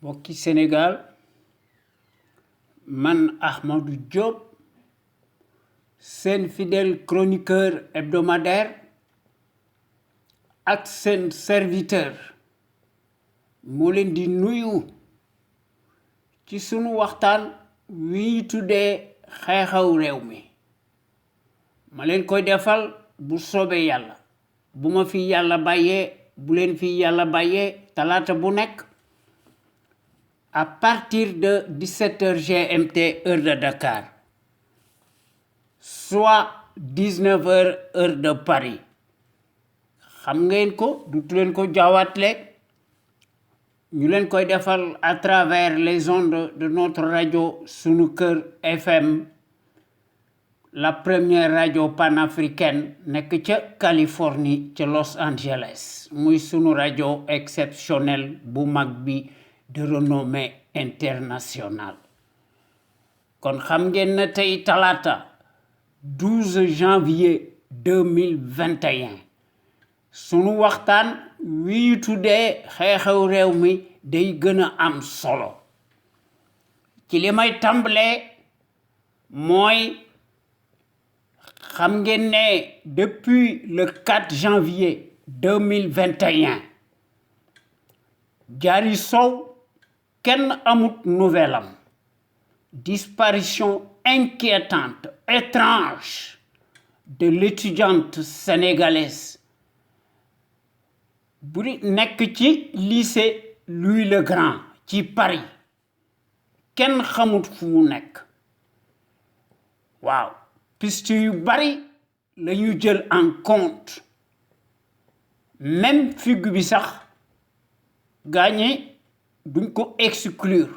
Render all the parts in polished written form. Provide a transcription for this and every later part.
mbokki Sénégal man Ahmadou Diop seen fidèle chroniqueur hebdomadaire ak seen serviteur moo leen di nuyu ci sunu waxtaan wi tuddee xew-xew réew mi ma leen koy defal bu soobee yàlla bu ma fi yàlla bàyyee bu leen fi yàlla bàyyee talaata bu nekk à partir de 17h GMT heure de Dakar soit 19h heure de Paris xam ngeen ko dutu leen ko jaawatle ñu leen koy defal à travers les ondes de notre radio Sunu Kër FM la première radio panafricaine nekk ca Californie ca Los Angeles muy sunu radio exceptionnel bu mag bi de renommée internationale kon xam ngeen na tey talaata 12 janvier 2021 sunu waxtaan wi tuddee xew-xew réew mi day gën a am solo ci li may tàmbalee mooy xam ngeen ne depuis le 4 janvier 2021 Diary Sow kenn amut nouvelle am disparition inquiétante étrange de l'étudiante sénégalaise bu nekk ci lycée Louis le Grand ci Paris kenn xamut fu mu nekk waaw piste yu bari la ñu jël en compte même figu bi sax gaañe duñ ko exclure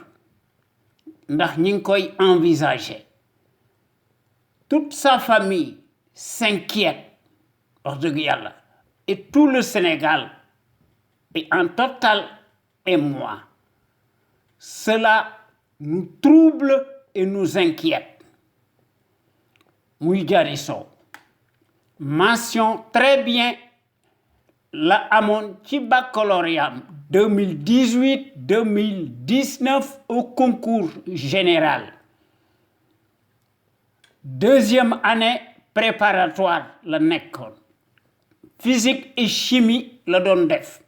ndax ñi ngi koy envisager toute sa famille s'inquiète wax dëgg yàlla et tout le Sénégal et en total émoi cela nous trouble et nous inquiète muy Diary Sow mention très bien la amoon ci baccalauréat 2018-2019 au concours général deuxième année préparatoire la nekkoon physique et chimie la doon def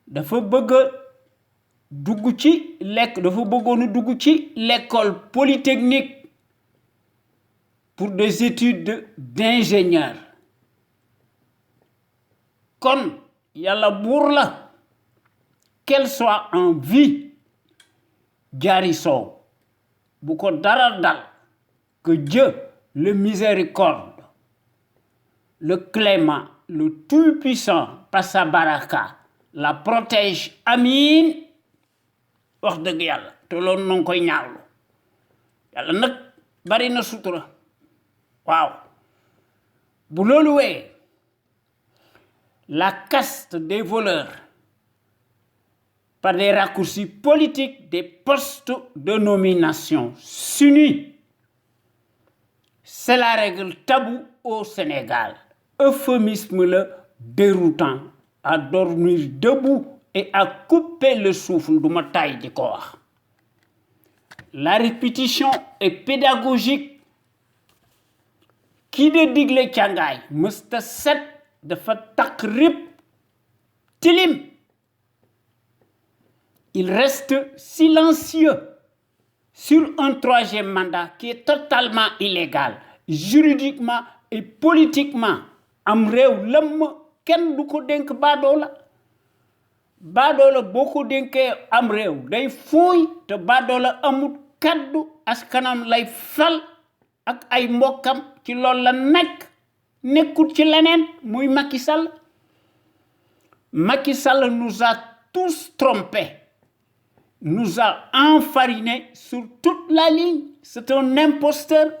dafa bëggoon a dugg ci l'école polytechnique pour des études d'ingénieur kon yàlla buur la qu'elle soit en vie Diary Sow bu ko dara dal que Dieu le miséricorde le clément le tout-puissant par sa baraka la protège amiin wax dëgg yàlla te loolu noo ngi koy ñaawlu yàlla nag bari na sutura waaw bu loolu wee la caste des voleurs par des raccourcis politiques des postes de nomination s'unit. C'est la règle taboue au Sénégal. Euphémisme le déroutant à dormir debout et à couper le souffle du ma tay di ko wax. La répétition est pédagogique. Kii de digle càngaay mësta set dafa takk rip tilim. Il reste silencieux sur un troisième mandat qui est totalement illégal, juridiquement et politiquement. Am réew lëmm kenn du ko dénk baadoola boo ko dénkee am réew day fooy te baadoola amut kaddu askanam lay fal ak ay mbokkam ci loolu la nekkut ci leneen muy Macky Sall. Macky Sall nous a tous trompés. Nous a enfarinés sur toute la ligne. C'est un imposteur,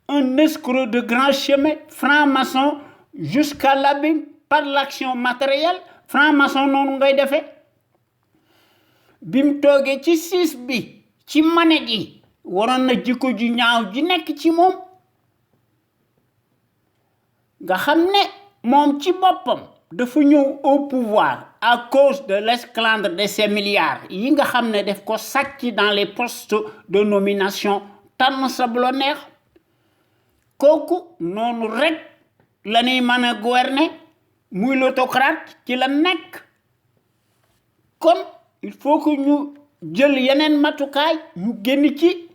un escroc de grand chemin, franc-maçon jusqu'à l'abîme par l'action matérielle. Franc-maçon noonu ngay defee bi mu toogee ci siis bi ci manet yi waroon na jikko ju ñaaw ji nekk ci moom nga xam ne moom ci boppam dafa ñëw au pouvoir à cause de l'esclandre de ces milliards yi nga xam ne def ko sàcc dans les postes de nomination tànn sa bu la neex kooku noonu rek la ñuy mën a gouverner muy l'autocrate ci la nekk kon il faut que ñu jël yeneen matukaay ñu génn ci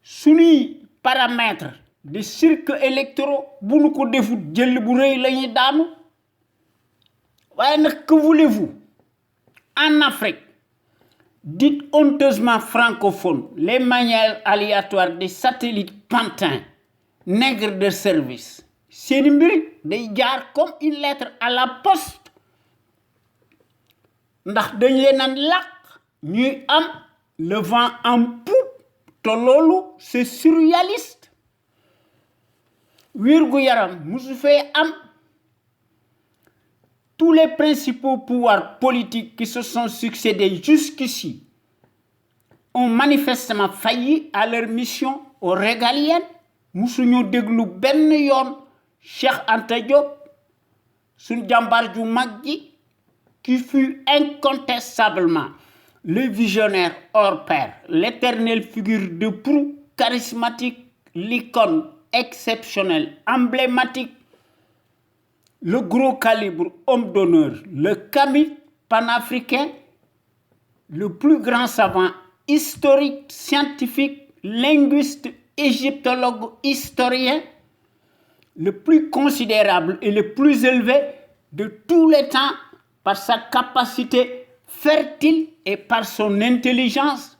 suñuy paramètres de cirques électoraux bu nu ko defut jël bu rëy la ñuy daanu waaye nag que voulez-vous en Afrique dite honteusement francophone les manières aléatoires des satellites pantins nègres de service seeni mbir day jaar comme une lettre à la poste ndax dañ leen a làq ñuy am le vent en poupe te loolu c'est surréaliste wérgu yaram musu fee am tous les principaux pouvoirs politiques qui se sont succédés jusqu'ici ont manifestement failli à leur mission régalienne musuñu déglu benn yoon Cheikh Anta Diop suñ jàmbaar ju mag ji qui fut incontestablement le visionnaire hors pair, l'éternelle figure de proue, charismatique, l'icône exceptionnelle, emblématique, le gros calibre homme d'honneur, le Camille panafricain, le plus grand savant historique, scientifique, linguiste, égyptologue, historien, le plus considérable et le plus élevé de tous les temps par sa capacité fertile et par son intelligence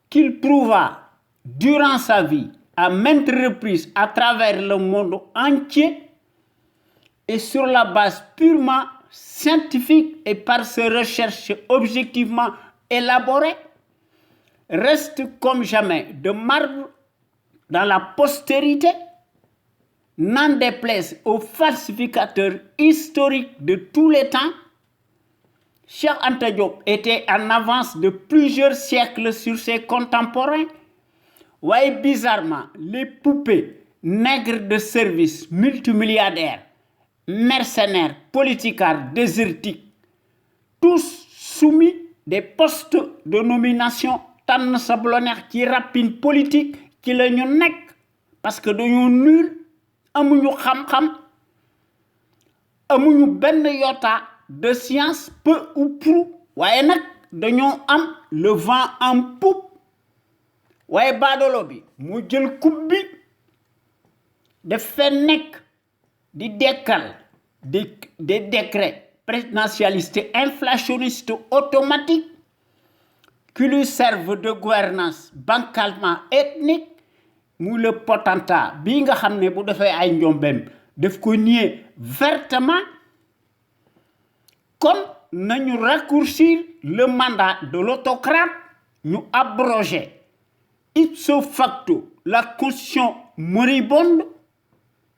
qu'il prouva durant sa vie à maintes reprises à travers le monde entier et sur la base purement scientifique et par ses recherches objectivement élaborées, reste comme jamais de marbre dans la postérité, n'en déplaise aux falsificateurs historiques de tous les temps. Cheikh Anta Diop était en avance de plusieurs siècles sur ses contemporains. Waaye bizarrement, les poupées nègres de service multimilliardaires, mercenaires, politicards, désertiques, tous soumis des postes de nomination tànn sa bu la neex ci rapine politique ci la ñu nekk parce que dañoo nul amuñu xam-xam amuñu benn iota de science peu ou prou waaye nag dañoo am le vent en poupe waaye baadolo bi mu jël coupe bi daf fee nekk di dekkal des décrets présidentialistes inflationnistes automatiques qui lui servent de gouvernance bancalement ethnique mu le potentat bii nga xam ne bu defee ay njombeem daf ko nier vertement kon nañu raccourcir le mandat de l'autocrate ñu abroger ipso facto la constitution moribonde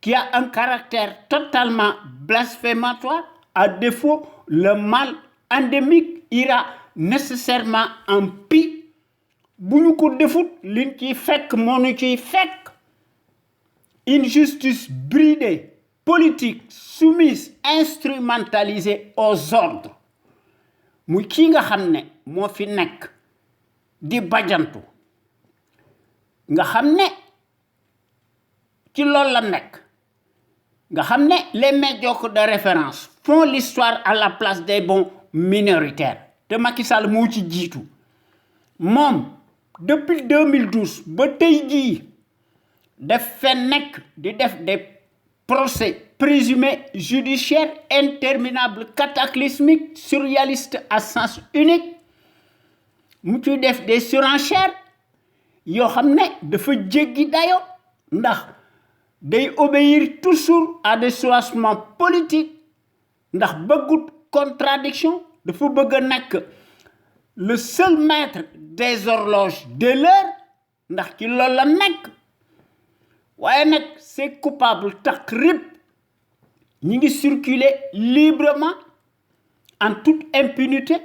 qui a un caractère totalement blasphématoire. À défaut, le mal endémique ira nécessairement en pis. Bu ñu ko defut liñ ciy fekk moo ñu ciy fekk. Une justice bridée, politique, soumise, instrumentalisée aux ordres. Muy kii nga xam ne moo fi nekk di bajantu nga xam ne ci loolu la nekk nga xam ne les médiocres de référence font l'histoire à la place des bons minoritaires te Macky Sall moo ci jiitu moom depuis 2012 ba tey jii daf fee nekk di def des procès présumés judiciaires interminables cataclysmiques surréalistes à sens unique mu ciy def des surenchères yoo xam ne dafa jéggi dayo ndax day obéir toujours à des soulèvements politiques ndax bëggut contradiction dafa bëgg a nekk le seul maître des horloges de l'heure ndax ci loolu la nekk waaye nag ces coupables taqrib ñi ngi circuler librement en toute impunité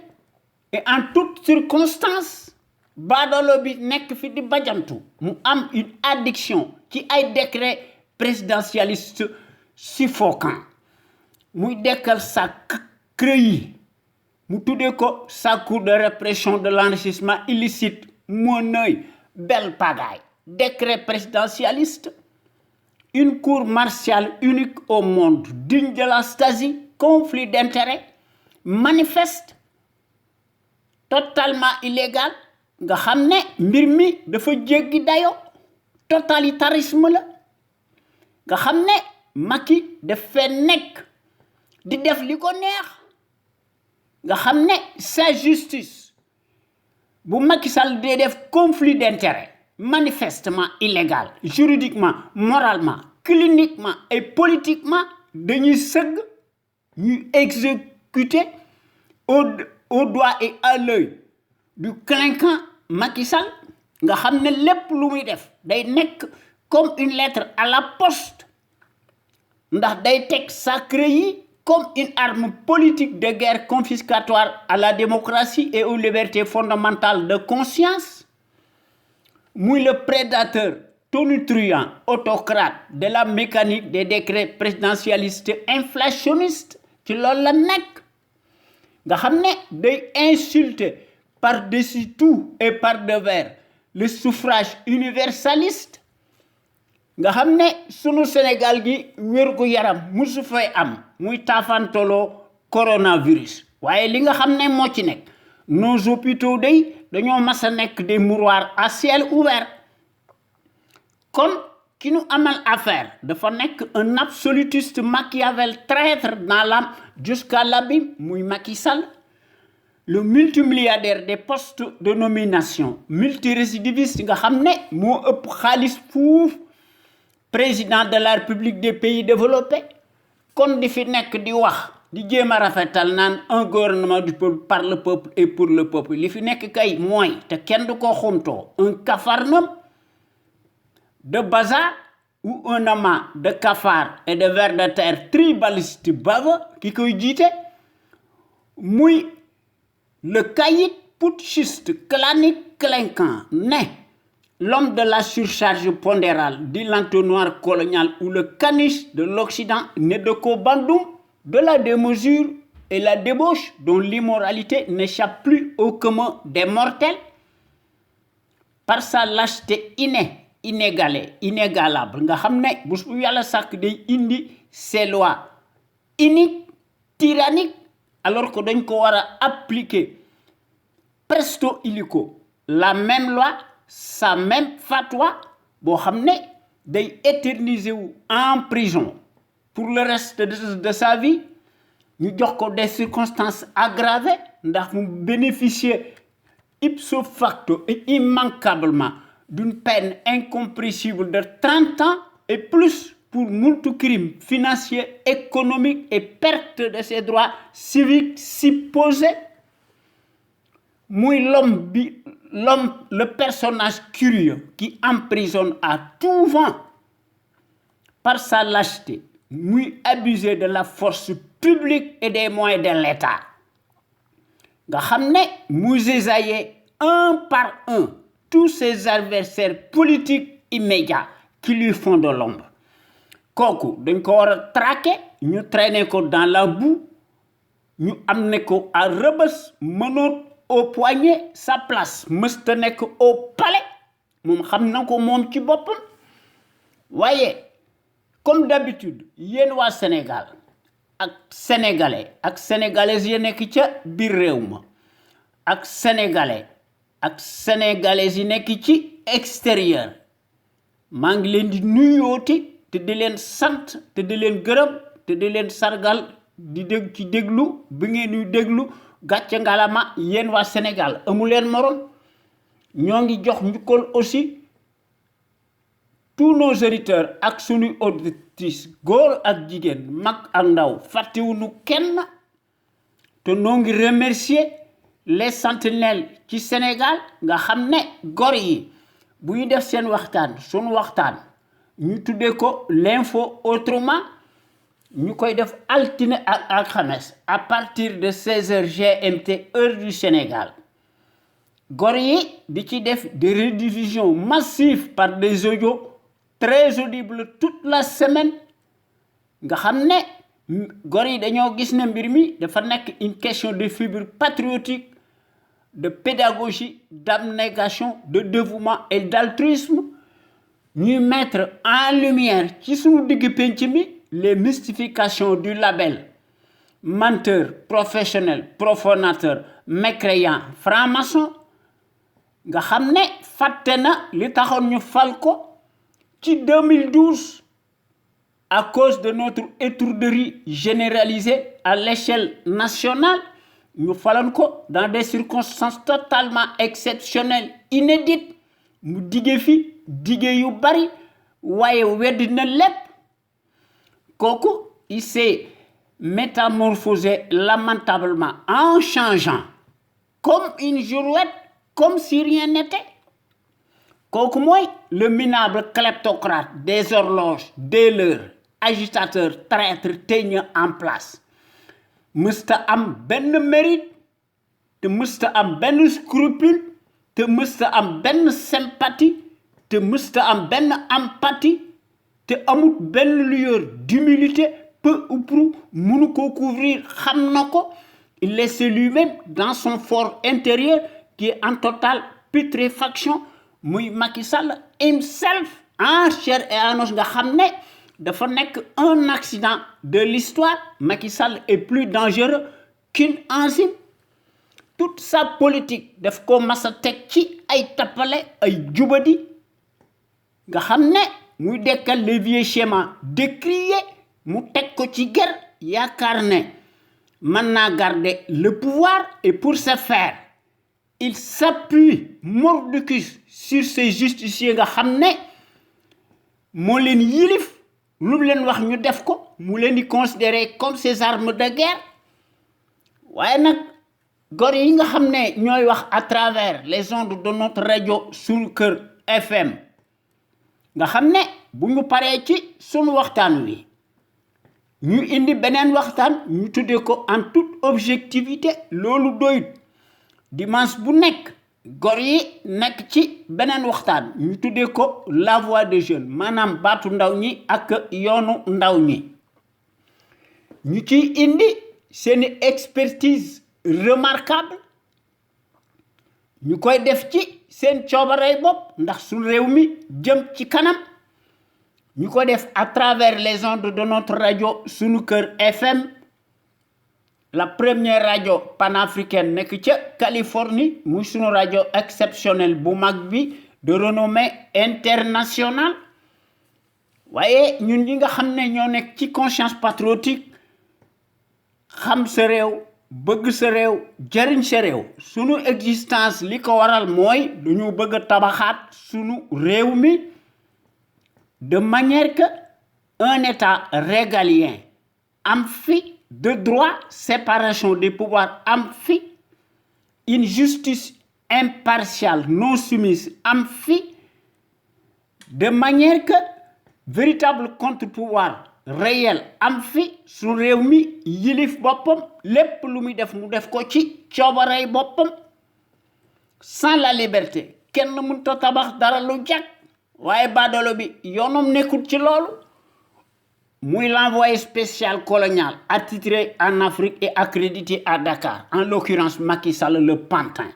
et en toute circonstance baadolo bi nekk fi di bajantu mu am une addiction ci ay décret présidentialiste suffocant muy dekkal sa CREI mu tuddee ko sa cour de répression de l'enrichissement illicite mon œil belle pagaille décret présidentialiste une cour martiale unique au monde digne de la Stasi conflit d'intérêts manifeste totalement illégal nga xam ne mbir mi dafa jéggi dayo totalitarisme la nga xam ne Macky daf fee nekk di def li ko neex nga xam ne sa justice bu Macky Sall dee def conflit d'intérêts manifestement illégal juridiquement moralement cliniquement et politiquement dañuy sëgg ñuy exécuter au doigt et à l'œil du clinquant Macky Sall nga xam ne lépp lu muy def day nekk comme une lettre à la poste ndax day teg sa CREI comme une arme politique de guerre confiscatoire à la démocratie et aux libertés fondamentales de conscience muy le prédateur tonitruant autocrate de la mécanique des décrets présidentialistes inflationnistes ci loolu la nekk nga xam ne day insulter par-dessus tout et par-devers le suffrage universaliste nga xam ne sunu Sénégal gi wérgu yaram musu fay am muy taafantoloo coronavirus waaye li nga xam ne moo ci nekk nos hôpitaux day dañoo mas a nekk des mouroirs à ciel ouvert kon ki nu amal affaire dafa nekk un absolutiste Machiavel traître dans l'âme jusqu'à l'abîme muy Macky Sall le multimilliardaire des postes de nomination multirécidiviste nga xam ne moo ëpp xaalis fuuf président de la République des pays développés kon di fi nekk di wax di jéem a rafetal naan un gouvernement du peuple par le peuple et pour le peuple li fi nekk kay mooy te kenn du ko xumtoo un capharnaüm de bazar ou un amas de cafards et de vers de terre tribaliste baveux ki koy jiite muy le caïd putschiste clanique clinquant né l'homme de la surcharge pondérale dit l'entonnoir colonial ou le caniche de l'Occident né de Kobandum de la démesure et la débauche dont l'immoralité n'échappe plus au commun des mortels par sa lâcheté inégalable nga xam ne bés bu yàlla sàkk day indi ces lois iniques tyranniques alors que dañ ko war a appliquer presto illico la même loi sa même fatwa boo xam ne day éterniser wu en prison pour le reste de sa vie ñu jox ko des circonstances aggravées ndax mu bénéficier ipso facto et immanquablement d'une peine incompressible de 30 ans et plus pour moultes crimes financiers, économiques et perte de ses droits civiques supposés. Muy l'homme, le personnage curieux qui emprisonne à tout vent par sa lâcheté, muy abusé de la force publique et des moyens de l'État. nga xam ne muy cisailler un par un tous ses adversaires politiques immédiats qui lui font de l'ombre. kooku dañ ko war a traquer ñu traîner ko dans la boue ñu amener ko à Rebeuss menottes au poignet sa place mësta nekk au palais moom xam na ko moom ci boppam waaye comme d'habitude yéen waa Sénégal ak sénégalais ak sénégalaises yi nekk ca biir réew ma ak sénégalais ak sénégalaises yi nekk ci extérieur maa ngi leen di nuyooti te di leen sant te di leen gërëm te di leen sargal di dégg ci déglu bi ngeen ñuy déglu gàcce ngalama yéen waa Sénégal amu leen morom ñoo ngi jox njukkal aussi tous nos auditeurs ak suñuy auditrices góor ak jigéen mag ak ndaw fàttewuñu kenn te noo ngi remercier les sentinelles ci Sénégal nga xam ne góor yi bu ñu def seen waxtaan suñu waxtaan ñu tuddee ko l'info autrement ñu koy def altine ak alxames à partir de 16h GMT heure du Sénégal góor yi di ci def des rediffusions massives par des audios très audibles toute la semaine nga xam ne gor yi dañoo gis ne mbir mi dafa nekk une question de fibre patriotique, de pédagogie, d'abnégation, de dévouement et d'altruisme. Ñuy mettre en lumière ci suñu digg penc mi les mystifications du label menteur, professionnel, profanateur, mécréant, franc-maçon nga xam ne fàtte na li taxoon ñu fal ko ci 2012 à cause de notre étourderie généralisée à l'échelle nationale. Ñu faloon ko dans des circonstances totalement exceptionnelles, inédites. Mu dige fi dige yu bari waaye weddi na lépp. Kooku il s'est métamorphosé lamentablement en changeant comme une girouette, comme si rien n'était. Kooku mooy le minable kleptocrate des horloges, des leurs, agitateur, traître, teigneux en place. Mësta am benn mérite, te mësta am benn scrupule, te mësta am benn sympathie, te mësta am benn empathie, te amut benn lueur d'humilité, peu ou prou mënu ko couvrir, xam na ko. Il laisse lui-même dans son fort intérieur qui est en totale putréfaction. Muy Macky Sall himself en chair et en os nga xam ne dafa nekk un accident de l'histoire. Macky Sall est plus dangereux qu'une enzyme. Toute sa politique daf ko masa teg ci ay tappale ay jubadi nga xam ne muy dekkal les vieux schémas décriés mu teg ko ci guerre yaakaar ne mën naa garder le pouvoir et pour ce faire il s'appuie mordicus sur ces justiciers nga xam ne moo leen yilif lu mu leen wax ñu def ko mu leen di considérer comme ses armes de guerre. waaye nag gor yi nga xam ne ñooy wax à travers les ondes de notre rajo Sunu Kër FM nga xam ne bu ñu paree ci sunu waxtaan wi ñu indi beneen waxtaan ñu tuddee ko en toute objectivité loolu doyut. Dimanche bu nekk gor yi nekk ci beneen waxtaan ñu tuddee ko la voix des jeunes maanaam baatu ndaw ñi ak yoonu ndaw ñi ñu ciy indi seeni expertise remarquable ñu koy def ci seen coobarey bopp ndax suñu réew mi jëm ci kanam. ñu ko def à travers les ondes de notre radio Sunu Kër FM, la première radio panafricaine nekk ca Californie muy sunu radio exceptionnel bu mag bi de renommée internationale. waaye ñun ñi nga xam ne ñoo nekk ci conscience patriotique xam sa réew bëgg sa réew jariñ sa réew sunu existence li ko waral mooy dañu bëgg a tabaxaat sunu réew mi de manière que un état régalien am fi de droit, séparation des pouvoirs am fi, une justice impartiale non soumise am fi, de manière que véritable contre-pouvoir réel am fi su réew mi yilif boppam lépp lu muy def mu def ko ci coobarey boppam sans la liberté kenn mënta tabax dara lu jag. waaye baadoolo bi yoonam nekkul ci loolu muy l'envoyé spécial colonial attitré en Afrique et accrédité à Dakar, en l'occurrence Macky Sall le pantin.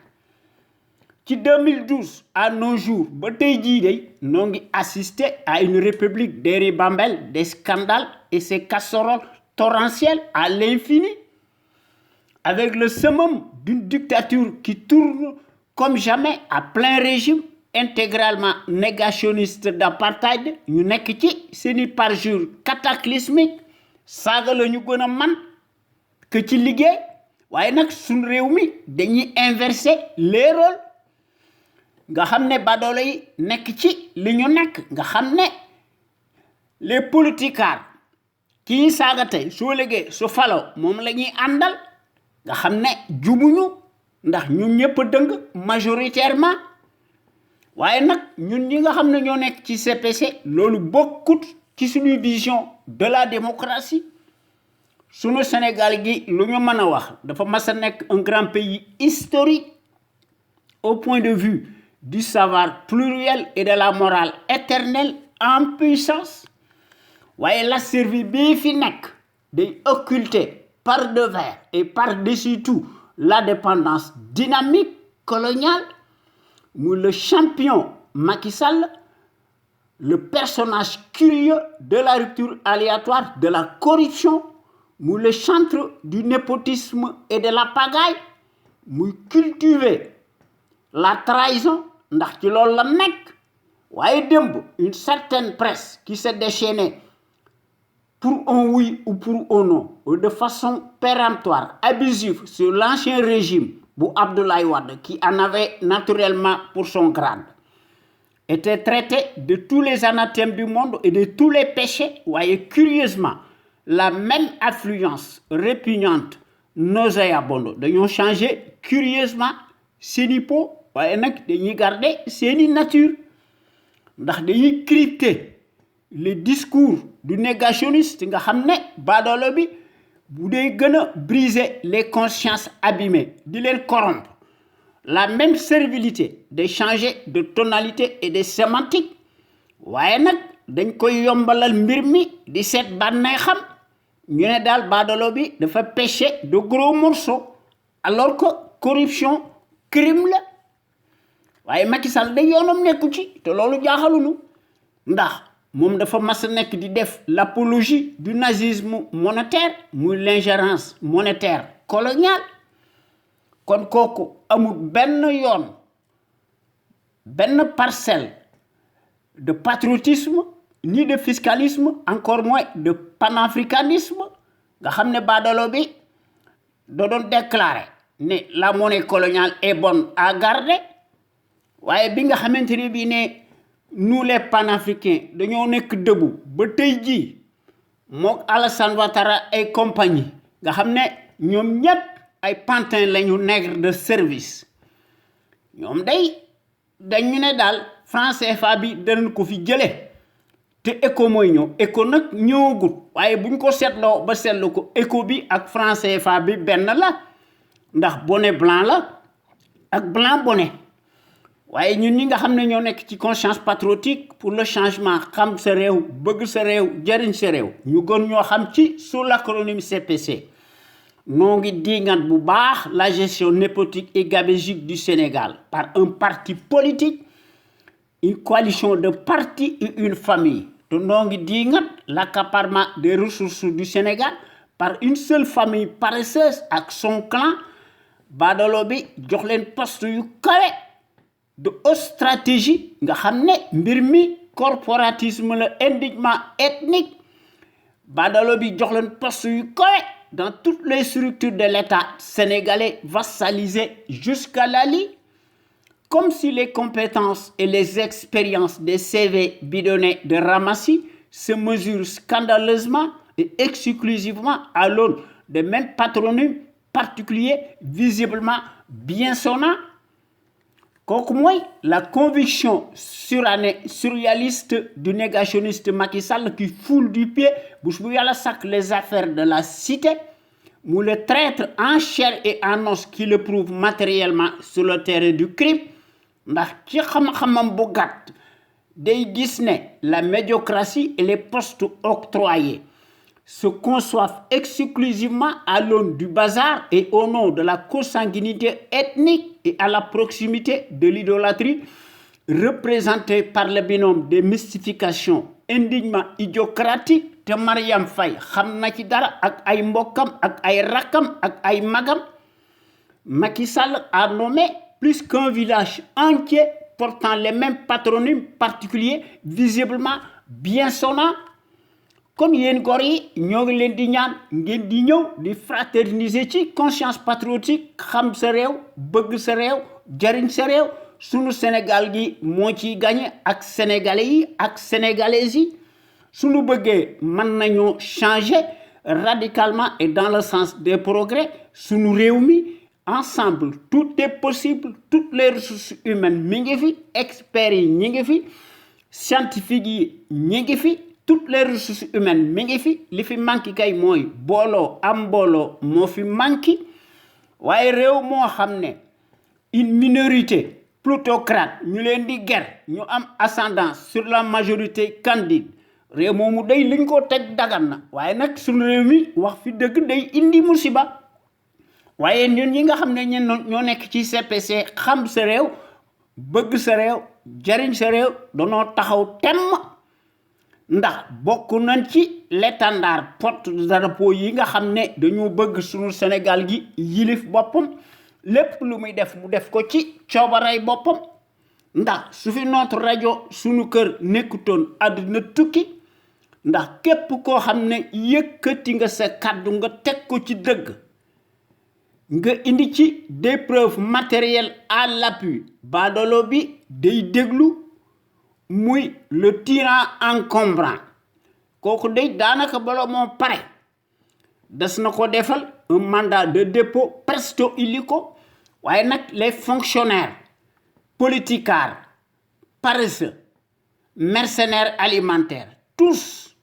Ci 2012 à nos jours ba tey jii day noo ngi assister à une république des ribambelles, des scandales et ses casseroles torrentielles à l'infini, avec le summum d'une dictature qui tourne comme jamais à plein régime, intégralement négationniste d'apartheid. Ñu nekk ci seeni parjure cataclysmique saaga la ñu gën a man que ci liggéey. waaye nag suñu réew mi dañuy inverser les rôles nga xam ne badoolo yi nekk ci li ñu nekk nga xam ne les politicards kii saaga tey soo liggéey su falo moom la ñuy àndal nga xam ne jubuñu ndax ñun ñëpp dëng majoritairement. waaye nag ñun ñi nga xam ne ñoo nekk ci CPC loolu bokkut ci suñuy vision de la démocratie. sunu Sénégal gi lu ñu mën a wax dafa mas a nekk un grand pays historique au point de vue du savoir pluriel et de la morale éternelle en puissance. waaye la servi bii fi nekk d'occulter par devers et par-dessus tout la dépendance dynamique coloniale, le champion Macky Sall, le personnage curieux de la rupture aléatoire, de la corruption, le chantre du népotisme et de la pagaille, cultiver la trahison, ndax ci loolu la nekk. Waaye démb une certaine presse qui s'est déchaînée pour un oui ou pour un non, de façon péremptoire, abusive sur l'ancien régime bu Abdoulaye Wade, qui en avait naturellement pour son grade, était traité de tous les anathèmes du monde et de tous les péchés. Voyez, curieusement, la même affluence répugnante, nauséabonde, dañoo changé curieusement seeni po, waaye nag dañuy garder seeni nature, ndax dañuy crypter les discours du négationniste nga xam ne baadoolo bi bu dee gën a briser les consciences abîmées di leen corrompre. La même servilité de changer de tonalité et de sémantique, waaye nag dañ koy yombalal mbir mi di seet bànnee xam ñu ne daal baadoolo bi dafa péché de gros morceaux, alors que corruption crime la. waaye Macky Sall da yoonam nekku ci te loolu jaaxalunu, ndax moom dafa mas a nekk di def l'apologie du nazisme monétaire, muy l'ingérence monétaire coloniale. Kon kooku amul benn yoon, benn parcelle de patriotisme ni de fiscalisme, encore moins de panafricanisme, nga xam ne baadoolo bi da doon déclarer ne la monnaie coloniale est bonne à garder. waaye bi nga xamante ne bii ne nous les panafricains dañoo nekk debout ba tey jii mook Alassane Ouattara et compagnie nga xam ne ñoom ñépp ay pantins lañu nègre de service, ñoom dañu ne daal franc CFA bi danañ ko fi jële te éco mooy ñëw. Éco nag ñëwagut, waaye buñ ko seetloo ba seetlu ko éco bi ak franc CFA bi benn la, ndax bonnet blanc la ak blanc bonnet. waaye ñun ñi nga xam ne ñoo nekk ci conscience patriotique pour le changement, xam sa réew, bëgg sa réew, jariñ sa réew, ñu gën ñoo xam ci sous l'acronyme CPC, noo ngi dingat bu baax la gestion népotique et gabégique du Sénégal par un parti politique, une coalition de partis et une famille. te noo ngi dingat l'accaparement des ressources du Sénégal par une seule famille paresseuse ak son clan. Baadoolo bi jox leen poste yu kawe de haute stratégie nga xam ne mbir mi corporatisme la, indignement ethnique. Baadoolo bi jox leen poste yu kawe dans toutes les structures de l'État sénégalais vassalisé jusqu'à l'ALI, comme si les compétences et les expériences des CV bidonnés de Ramassi se mesurent scandaleusement et exclusivement à l'aune des mêmes patronymes particuliers visiblement bien sonnants. Kooku mooy la conviction surréaliste du négationniste Macky Sall qui foule du pied bés bu yàlla sàkk les affaires de la cité, mu le traître en chair et en os qui le prouve matériellement sur le terrain du crime. Ndax ci xam-xamam bu gàtt day gis ne la médiocratie et les postes octroyés se conçoivent exclusivement à l'aune du bazar et au nom de la consanguinité ethnique et à la proximité de l'idolâtrie représentée par le binôme des mystifications indignement idiocratiques. Te Mariam Faye xam na ci dara ak ay mbokkam ak ay rakkam ak ay magam. Macky Sall a nommé plus qu'un village entier portant les mêmes patronymes particuliers visiblement bien sonnants. Kon yéen góor yi ñoo ngi leen di ñaan ngeen di ñëw di fraterniser ci conscience patriotique, xam sa réew, bëgg sa réew, jariñ sa réew. Sunu Sénégal gi moo ciy gagné ak sénégalais yi ak sénégalaises yi. Sunu bëggee mën nañoo changer radicalement et dans le sens des progrès sunu réew mi. Ensemble tout est possible, toutes les ressources humaines mi ngi fi, experts yi ñi ngi fi, scientifiques yi ñi ngi fi, toutes les ressources humaines mi ngi fi. Li fi manqué kay mooy booloo am booloo moo fi manqué. waaye réew moo xam ne une minorité plutocrate ñu leen di ger ñu am ascendance sur la majorité candide réew moomu day liñ ko teg dagan na waaye nag suñu réew mi wax fi dëgg day indi musiba waaye ñun ñi nga xam ne ñoo nekk ci CPC xam sa réew bëgg sa réew jariñ sa réew danoo taxaw temm ndax bokk nañ ci l'étendard porte-drapeau yi nga xam ne dañoo bëgg suñu Sénégal gi yilif boppam lépp lu muy def mu def ko ci coobaray boppam ndax su fi notre rajo suñu kër nekkutoon àdduna tukki ndax képp koo xam ne yëkkati nga sa kàddu nga teg ko ci dëgg nga indi ci des preuves matérielles à l'appui baadolo bi day déglu muy le tyran encombrant kooku day daanaka bala moo pare des na ko defal un mandat de dépôt presto illico waaye nag les fonctionnaires politicards paresseux mercenaires alimentaires tous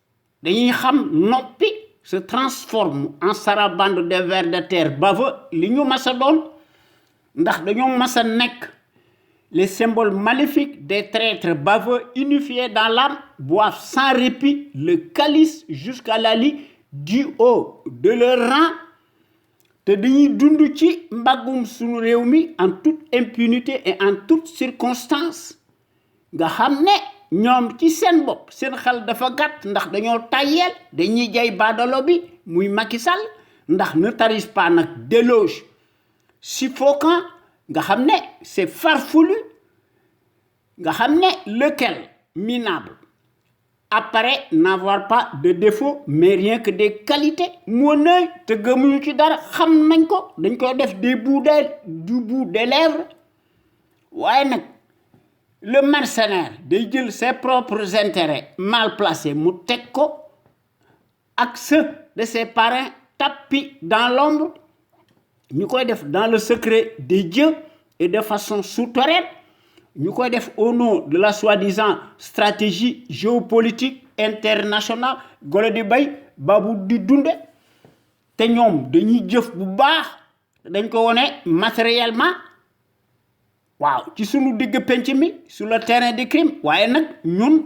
dañuy xam noppi se transforme en sarabande de vers de terre baveux li ñu mas a doon ndax dañoo mas a nekk les symboles maléfiques des traîtres baveux unifiés dans l'âme boivent sans répit le calice jusqu'à la lie du haut de leur rang te dañuy dund ci mbàggum suñu réew mi en toute impunité et en toute circonstance nga xam ne ñoom ci seen bopp seen xel dafa gàtt ndax dañoo tàyyeel dañuy jay baadolo bi muy Macky Sall ndax ne tarisse pas nag déloge suffocant nga xam ne c'est farfelu nga xam ne lequel minable apparaît n'avoir pas de défaut mais rien que des qualités moo nëy te gëmuñu ci dara xam nañ ko dañ koy def du bout des lèvres waaye nag le mercenaire day jël ses propres intérêts mal placés mu teg ko ak ceux de ses parrains tapis dans l'ombre ñu koy def dans le secret des dieux et de façon souterraine ñu koy def au nom de la soi-disant stratégie géopolitique internationale golo di bay babu di dunde te ñoom dañuy jëf bu baax dañ ko wone matériellement waaw ci sunu digg penc mi sur le terrain du crime waaye nag ñun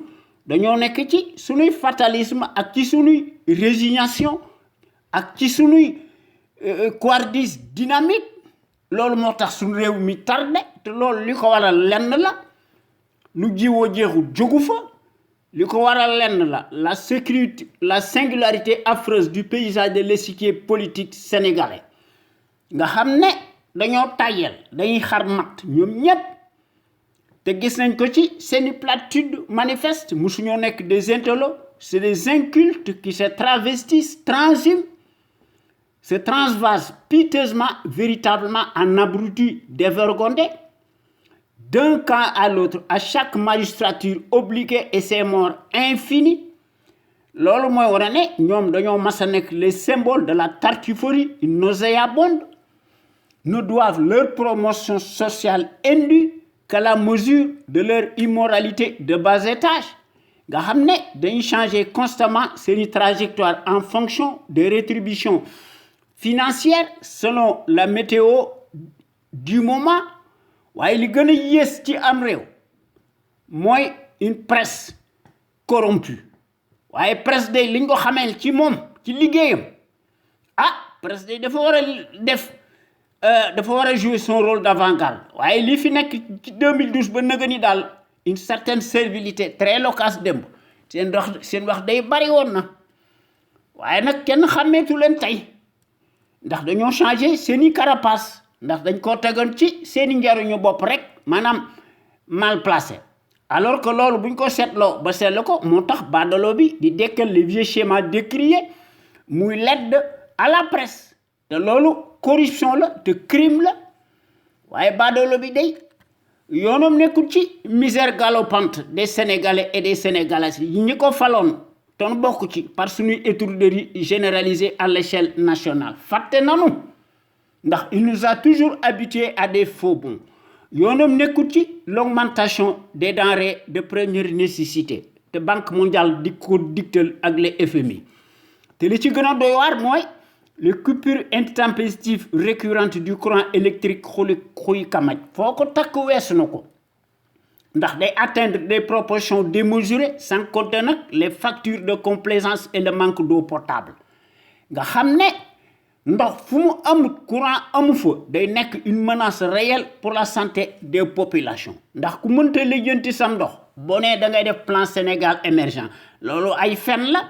dañoo nekk ci sunuy fatalisme ak ci sunuy résignation ak ci sunuy couardise dynamique loolu moo tax sunu réew mi tardé te loolu li ko waral lenn la lu jiwoo jeexu jógu fa li ko waral lenn la la singularité affreuse du paysage de l'échiquier politique sénégalais nga xam ne dañoo tàyyel dañuy xar mat ñoom ñépp te gis nañ ko ci seeni platitude manifeste musuñoo nekk des intellos c'est des incultes qui se travestissent transhument se transvasent piteusement véritablement en abrutis dévergondés d'un camp à l'autre à chaque magistrature obliquée et ses morts infinies loolu mooy war a ne ñoom dañoo mas a nekk les symboles de la tartufferie nauséabonde ne doivent leur promotion sociale indue qu'à la mesure de leur immoralité de bas étage nga xam ne dañuy changer constamment seeni trajectoire en fonction des rétributions financières selon la météo du moment waaye li gën a yées ci am réew mooy une presse corrompue waaye presse day li ñu ko xamee ci moom ci liggéeyam presse day dafa war a jouer son rôle d'avant-garde waaye li fi nekk ci 2012 ba nëga ni daal une certaine servilité très loquace démb seen wax day bari woon na waaye nag kenn xàmmeetu leen tey ndax dañoo changer seeni carapace ndax dañ koo tegoon ci seeni njariñu bopp rek maanaam mal placé alors que loolu buñ ko seetloo ba seetlu ko moo tax baadalo bi di dekkal les vieux schémas décriés muy l'aide à la presse te loolu corruption la te crime la waaye baadolo bi day yoonam nekkul ci misère galopante des Sénégalais et des Sénégalaises yi ñi ko faloon ton bokk ci par suñuy étourderie généralisée à l'échelle nationale fàtte nanu ndax il nous a toujours habitués à des faux bons yoonam nekkul ci l'augmentation des denrées de première nécessité te Banque mondiale di ko digtal ak les FMI te li ci gën a doy waar mooy les coupures intempestives récurrentes du courant électrique xuy kamaj foo ko takk weesu na ko ndax day atteindre des proportions démesurées sans compter nag les factures de complaisance et le manque d'eau potable nga xam ne ndox fu mu amut courant amu fa day nekk une menace réelle pour la santé des populations ndax ku mënta lijjanti sam ndox boo nee da ngay def plan Sénégal émergent loolu ay fen la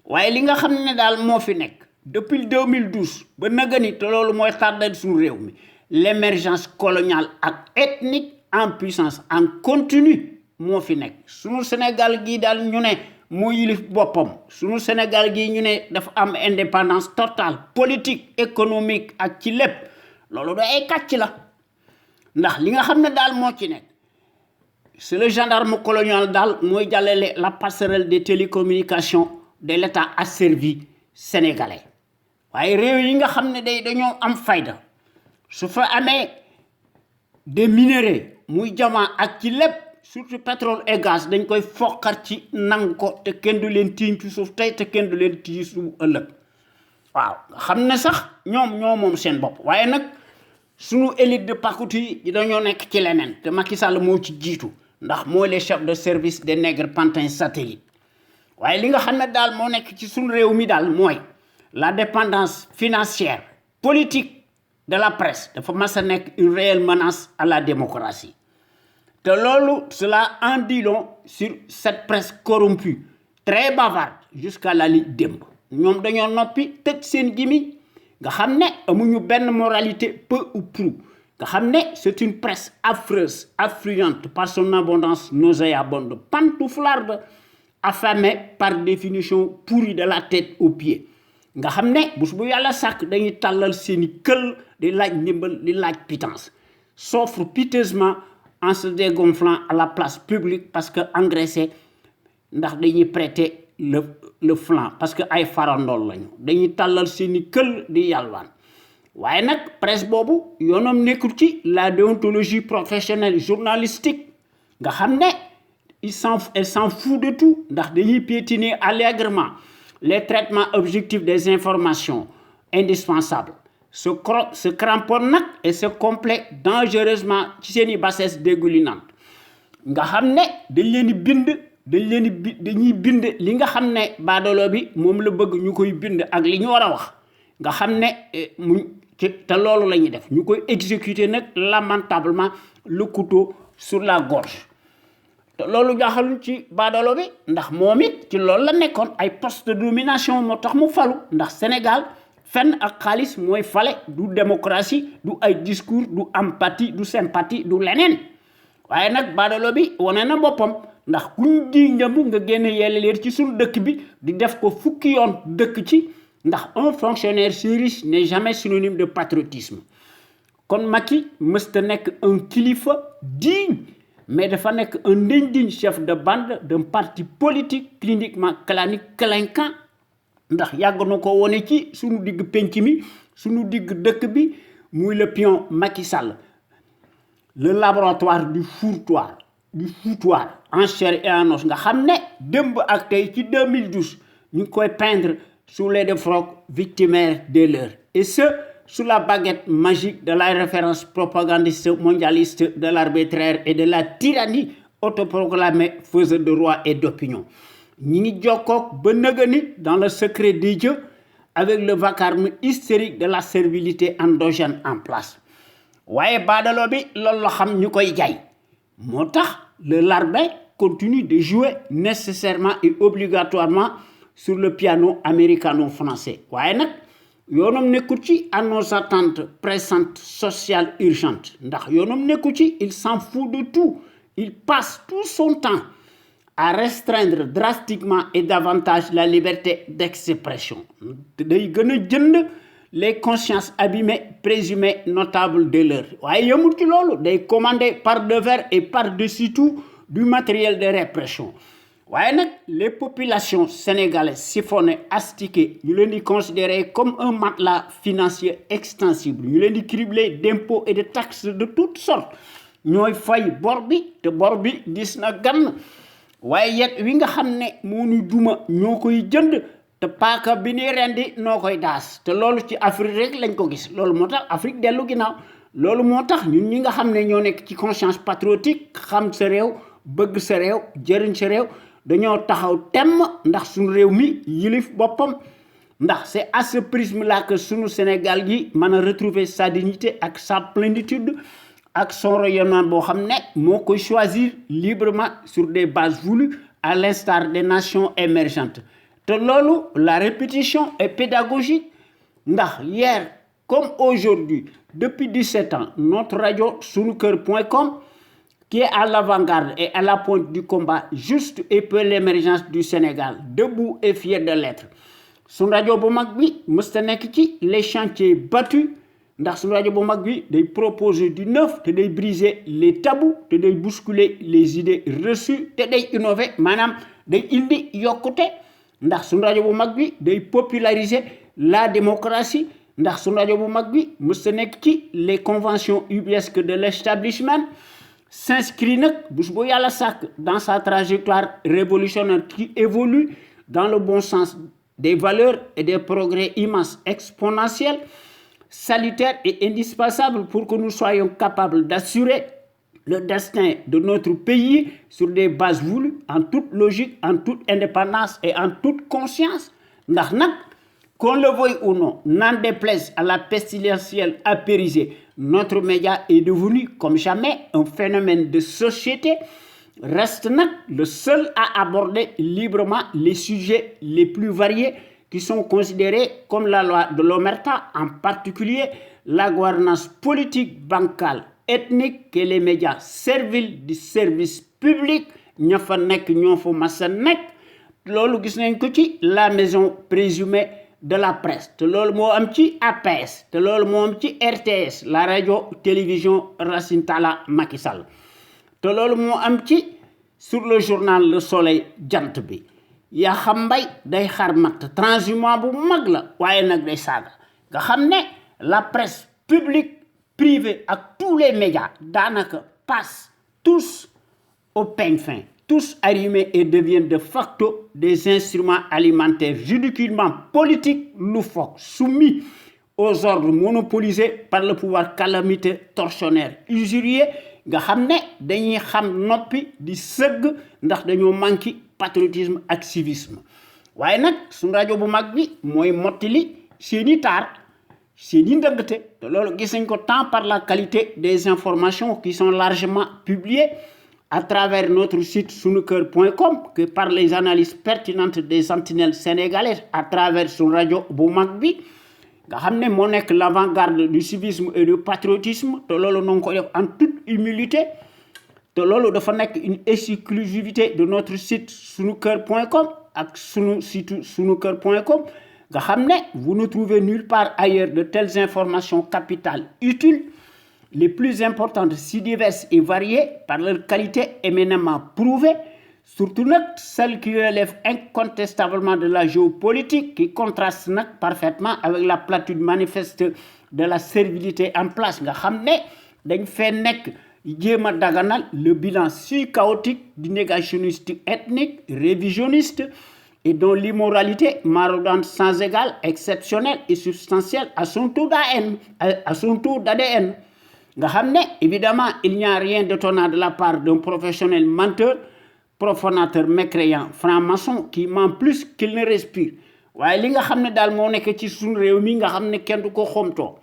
waaye li nga xam ne daal moo fi nekk depuis 2012 ba nagani te loolu mooy tardé suñu réew mi l'émergence coloniale ak ethnique en puissance en continu moo fi nekk suñu Sénégal gii daal ñu ne moo yilif boppam suñu Sénégal gii ñu ne dafa am indépendance totale politique économique ak ci lépp loolu da ay kàcc la ndax li nga xam ne daal moo ci nekk c'est le gendarme colonial daal mooy jàllale la passerelle des télécommunications de l'État asservi sénégalais waaye réew yi nga xam ne dañoo am fayda su fa amee des minerais muy jamaa ak ci lépp surtout pétrole et gaz dañ koy foqar ci nang ko te kenn du leen tiiñ ci suuf tey te kenn du leen tiiñ suuf ëllëg waaw xam ne sax ñoom ñoo moom seen bopp waaye nag sunu élite de pakutu yi dañoo nekk ci leneen te Macky Sall moo ci jiitu ndax mooy les chefs de service des nègres pantins satellites waaye li nga xam ne daal moo nekk ci sunu réew mi daal mooy la dépendance financière politique de la presse dafa mas a nekk une réelle menace à la démocratie te loolu cela en dit long sur cette presse corrompue très bavarde jusqu'à la lit démb ñoom dañoo noppi tëj seen gimiñ nga xam ne amuñu benn moralité peu ou prou nga xam ne c'est une presse affreuse affluente par son abondance nauséabonde pantouflarde affamée par définition pourrie de la tête aux pieds nga xam ne bés bu yàlla sàkk dañuy tàllal seeni kël di laaj ndimbal di laaj pitance s'offre piteusement en se dégonflant à la place publique parce que engraissé ndax dañuy prêter le flanc parce que ay farandool lañu dañuy tàllal seeni kël di yalwaan waaye nag presse boobu yoonam nekkul ci la déontologie professionnelle journalistique nga xam ne elle s'en fout de tout ndax dañuy piétiner allègrement les traitements objectifs des informations indispensables se cramponne nag et se complaît dangereusement ci seeni bassesse dégoulinante nga xam ne dañuy bind li nga xam ne baadoolo bi moom la bëgg ñu koy bind ak li ñu war a wax nga xam ne te loolu la ñuy def ñu koy exécuter nag lamentablement le couteau sur la gorge te loolu jaaxalul ci baadoolo bi ndax moom it ci loolu la nekkoon ay poste de domination moo tax mu falu ndax Sénégal fenn ak xaalis mooy fale du démocratie du ay discours du empathie du sympathie du leneen waaye nag baadoolo bi wane na boppam ndax kuñ di njëmb nga génne yelle leer ci suñu dëkk bi di def ko fukki yoon dëkk ci ndax un fonctionnaire si riche n'est jamais synonyme de patriotisme kon Macky mësta nekk un kilifa digne mais dafa nekk un indigne chef de bande d'un parti politique cliniquement clanique clinquant ndax yàgg na ko wone ci suñu digg penc mi suñu digg dëkk bi muy le pion Macky Sall le laboratoire du foutoir en chair et en os nga xam ne démb ak tey ci 2012 ñu ngi koy peindre sous les défroques victimaires des leurs et ce sous la baguette magique de la référence propagandiste mondialiste de l'arbitraire et de la tyrannie autoproclamée faiseur de roi et d'opinion ñi ngi jokkook ba nëgëni dans le secret des dieux avec le vacarme hystérique de la servilité endogène en place waaye baadaloo bi loolu la xam ñu koy jaay moo tax le larbin continue de jouer nécessairement et obligatoirement sur le piano américano-français waaye nag yoonam nekku ci à nos attentes pressantes sociales urgentes ndax yoonam nekku ci il s'en fout de tout il passe tout son temps à restreindre drastiquement et davantage la liberté d'expression day gën a jënd les consciences abîmées présumées notables de l'heure waaye yemul ci loolu day commander par devers et par-dessus tout du matériel de répression waaye nag les populations sénégalaises siphonnées astiquées ñu leen di considérer comme un matelas financier extensible ñu leen di cribler d'impôts et de taxes de toutes sortes ñooy fay bor bi te bor bi dis na gann waaye yet wi nga xam ne moo ñu duma ñoo koy jënd te paaka bi ni rendi noo koy daas te loolu ci Afrique rek lañ ko gis loolu moo tax Afrique dellu ginnaaw loolu moo tax ñun ñi nga xam ne ñoo nekk ci conscience patriotique xam sa réew bëgg sa réew jëriñ sa réew dañoo taxaw temm ndax suñu réew mi yilif boppam ndax c'est à ce prisme là que suñu Sénégal gi mën a retrouver sa dignité ak sa plénitude ak son rayonnement boo xam ne moo koy choisir librement sur des bases voulues à l'instar des nations émergentes te loolu la répétition est pédagogique ndax hier comme aujourd'hui depuis 17 ans notre radio sunuker.com qui est à l'avant-garde et à la pointe du combat juste et pour l'émergence du Sénégal debout et fier de l'être sunu rajo bu mag bi mësta nekk ci les chantiers battus ndax sunu rajo bu mag bi day proposer du neuf te day briser les tabous te day bousculer les idées reçues te day innover maanaam day indi yokkute ndax sunu rajo bu mag bi day populariser la démocratie ndax sunu rajo bu mag bi mësta nekk ci les conventions ubuesques de l'établissement s'inscrit nag bés bu yàlla sàkk dans sa trajectoire révolutionnaire qui évolue dans le bon sens des valeurs et des progrès immenses, exponentiels, salutaires et indispensables pour que nous soyons capables d'assurer le destin de notre pays sur des bases voulues, en toute logique, en toute indépendance et en toute conscience. Ndax nag, qu'on le veuille ou non, n'en déplaise à la pestilentielle apérisée, notre média est devenu, comme jamais, un phénomène de société, reste le seul à aborder librement les sujets les plus variés qui sont considérés comme la loi de l'omerta, en particulier la gouvernance politique, bancale, ethnique que les médias serviles du service public ña fa nekk ñoo fa mas a nekk loolu gis nañ ko ci la maison présumée de la presse te loolu moo am ci APS te loolu moo am ci RTS la radio télévision Racine Talla Macky Sall te loolu moo am ci sur le journal Le Soleil jant bi yaa xam mbay day xar matt transhumant bu mag la waaye nag day saaga nga xam ne la presse publique privée ak tous les médias daanaka passent tous au peigne fin tous arrimés et deviennent de facto des instruments alimentaires ridiculement politiques loufoques soumis aux ordres monopolisés par le pouvoir calamiteux tortionnaire usurier nga xam ne dañuy xam noppi di sëgg ndax dañoo manqué patriotisme ak civisme waaye nag suñu rajo bu mag bi mooy mottali seeni taar seeni ndëggte te loolu gis nañ ko tant par la qualité des informations qui sont largement publiées à travers notre site sunuker.com que par les analyses pertinentes des sentinelles sénégalaises à travers suñu rajo bu mag bi nga xam ne moo nekk l'avant-garde du civisme et du patriotisme te loolu noo ngi ko def en toute humilité te loolu dafa nekk une exclusivité de notre site sunuker.com ak sunu site sunuker.com nga xam ne vous ne trouvez nulle part ailleurs de telles informations capitales utiles les plus importantes si diverses et variées par leur qualité éminemment prouvée surtout nag celle qui relève incontestablement de la géopolitique qui contraste nag parfaitement avec la platitude manifeste de la servilité en place nga xam ne dañ fee nekk jéem a daganal le bilan si chaotique du négationniste ethnique révisionniste et dont l'immoralité maraudante sans égal exceptionnelle et substantielle à son taux d'ADN nga xam ne évidemment il n'y a rien d'étonnant de la part d'un professionnel menteur profanateur mécréant franc-maçon qui ment plus qu'il ne respire waaye li nga xam ne daal moo nekk ci suñu réew mi nga xam ne kenn du ko xomtoo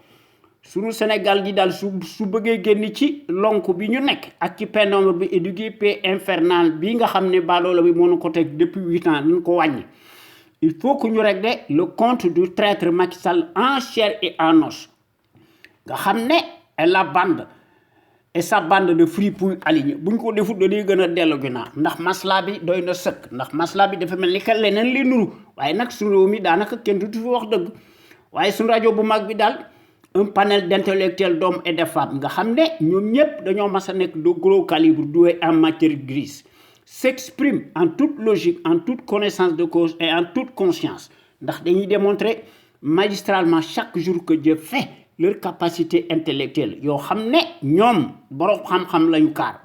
suñu Sénégal gi daal su bëggee génn ci lonk bi ñu nekk ak ci pénombre bi et du guépé infernal bi nga xam ne baaloola bi mënu ko teg depuis 8 ans nañ ko wàññi il faut que ñu régler le compte du traître Macky Sall en chair et en os nga xam ne la bande et sa bande de fripouilles alignés buñ ko defut dañuy gën a dellu ginnaaw ndax masla bi doy na sëkk ndax masla bi dafa mel ni que leneen li nuru waaye nag suñu réew mi daanaka kenn du fi wax dëgg waaye suñu rajo bu mag bi daal un panel d'intellectuels d'hommes et de femmes nga xam ne ñoom ñëpp dañoo mas a nekk de gros calibre doué en matière grise s'expriment en toute logique en toute connaissance de cause et en toute conscience ndax dañuy démontrer magistralement chaque jour que Dieu fait leur capacité intellectuelle yoo xam ne ñoom borom xam-xam lañu kaar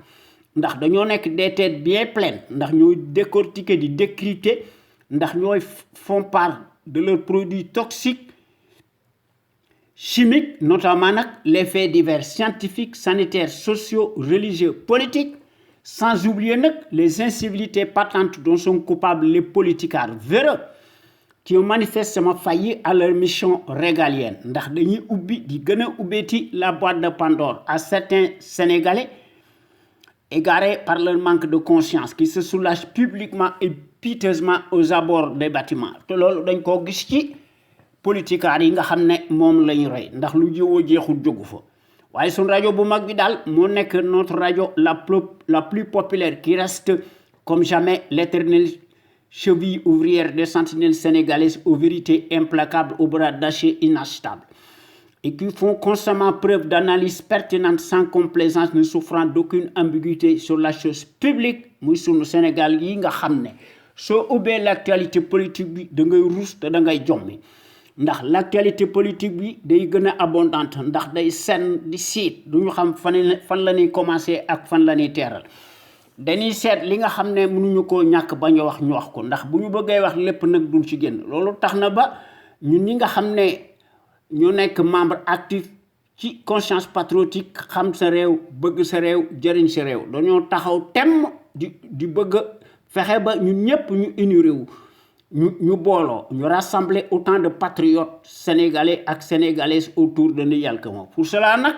ndax dañoo nekk des têtes bien pleines ndax ñooy décortiquer di décrypter ndax ñooy font part de leurs produits toxiques chimiques, notamment les faits divers scientifiques, sanitaires, sociaux, religieux, politiques, sans oublier les incivilités patentes dont sont coupables les politicards véreux qui ont manifestement failli à leur mission régalienne. Ndax dañuy ubbi di gën a ubbeeti la boîte de Pandore à certains Sénégalais égarés par leur manque de conscience qui se soulagent publiquement et piteusement aux abords des bâtiments. te loolu dañ koo gis ci politicards yi nga xam ne moom lañu rey ndax lu jiwoo jeexul jógu fa waaye suñ rajo bu mag bi daal moo nekk notre rajo la plus populaire qui reste comme jamais l'éternelle cheville ouvrière des sentinelles sénégalaises aux vérités implacables, aux bras d'acier inachetables, et qui font constamment preuve d'analyse pertinente sans complaisance, ne souffrant d'aucune ambiguïté sur la chose publique muy sunu Sénégal yi nga xam ne soo ubbee l'actualité politique bi da ngay ruus te da ngay jommi ndax l'actualité politique bi day gën a abondante ndax day senn di siit duñu xam fan la ñuy commencer ak fan la ñuy teeral dañuy seet li nga xam ne mënuñu koo ñàkk bañ a wax ñu wax ko ndax bu ñu bëggee wax lépp nag duñ ci génn loolu tax na ba ñun ñi nga xam ne ñu nekk membre actif ci conscience patriotique xam sa réew bëgg sa réew jëriñ sa réew dañoo taxaw temm di bëgg a fexe ba ñun ñëpp ñu unir wu ñu booloo ñu rassembler autant de patriotes sénégalais ak sénégalaises autour de Ndiaye Kama pour cela nag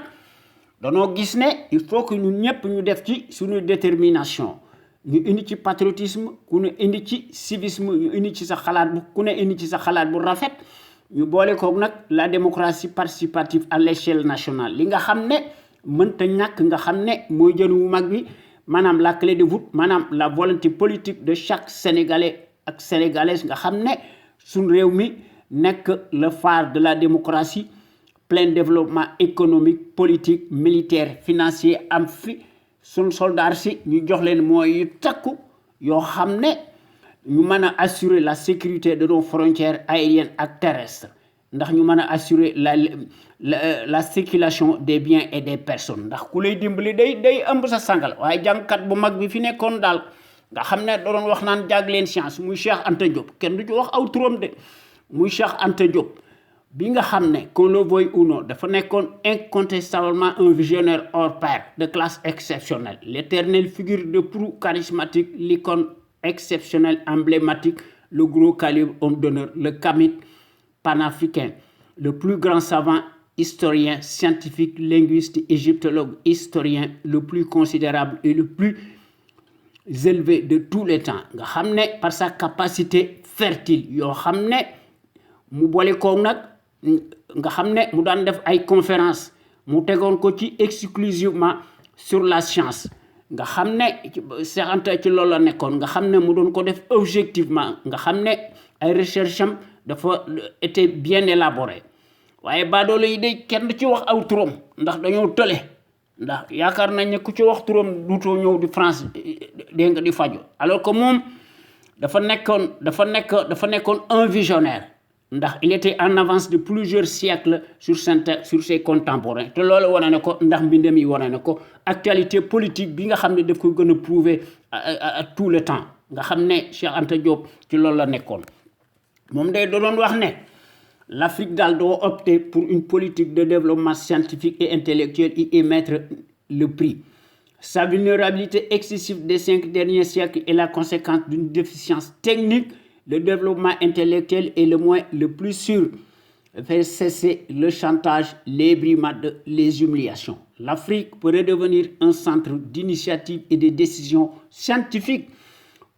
danoo gis ne il faut que ñun ñëpp ñu def ci suñu détermination ñu indi ci patriotisme ku ne indi ci civisme ñu indi ci sa xalaat bu ku ne indi ci sa xalaat bu rafet ñu boole koog nag la démocratie participative à l'échelle nationale li nga xam ne mënta ñàkk nga xam ne mooy jën wu mag bi maanaam la clé de voûte maanaam la volonté politique de chaque sénégalais ak sénégalaise nga xam ne suñ réew mi nekk le phare de la démocratie plein développement économique politique militaire financier am fi suñ soldats si ñu jox leen mooy yu takku yoo xam ne ñu mën a assurer la sécurité de nos frontières aériennes ak terrestres ndax ñu mën a assurer la circulation des biens et des personnes ndax ku lay dimbali day ëmb sa sangal waaye jàngkat bu mag bi fi nekkoon daal nga xam ne doon wax naan jàng leen science muy Cheikh Anta Diop kenn du ci wax aw turam de muy Cheikh Anta Diop bi nga xam ne qu'on le veuille ou non dafa nekkoon incontestablement un visionnaire hors pair de classe exceptionnelle l'éternelle figure de proue charismatique l'icône exceptionnelle emblématique le gros calibre homme d'honneur le kamit panafricain le plus grand savant historien scientifique linguiste égyptologue historien le plus considérable et le plus élevé de tous les temps nga xam ne par sa capacité fertile yoo xam ne mu boole koog nag nga xam ne mu daan def ay conférences mu tegoon ko ci exclusivement sur la science nga xam ne Cheikh Anta ci loolu la nekkoon nga xam ne mu doon ko def objectivement nga xam ne ay recherche am dafa été bien élaboré waaye baadoolo yi day kenn du ci wax aw turam ndax dañoo tële ndax yaakaar nañ ne ku ci wax turam duutoo ñëw di France dégg nga di faju alors que moom dafa nekkoon un visionnaire ndax il était en avance de plusieurs siècles sur ses contemporains te loolu wane na ko ndax mbindam yi wane na ko actualité politique bi nga xam ne daf ko gën a prouver à tout le temps nga xam ne Cheikh Anta Diop ci loolu la nekkoon moom day doon wax ne l'Afrique daal doit opter pour une politique de développement scientifique et intellectuel et y mettre le prix. Sa vulnérabilité excessive des 5 derniers siècles est la conséquence d'une déficience technique. Le développement intellectuel est le moyen le plus sûr de faire cesser le chantage, les brimades, les humiliations. L'Afrique pourrait devenir un centre d'initiative et de décision scientifique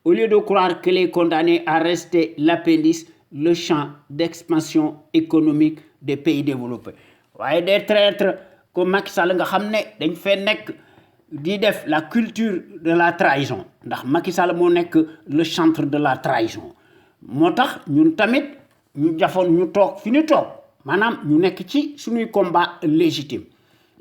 au lieu de croire qu'elle est condamnée à rester l'appendice, le champ d'expansion économique des pays développés. waaye des traîtres comme Macky Sall nga xam ne dañ fee nekk di def la culture de la trahison ndax Macky Sall moo nekk le chantre de la trahison moo tax ñun tamit ñu jafoon ñu toog fi ñu toog maanaam ñu nekk ci suñuy combat légitime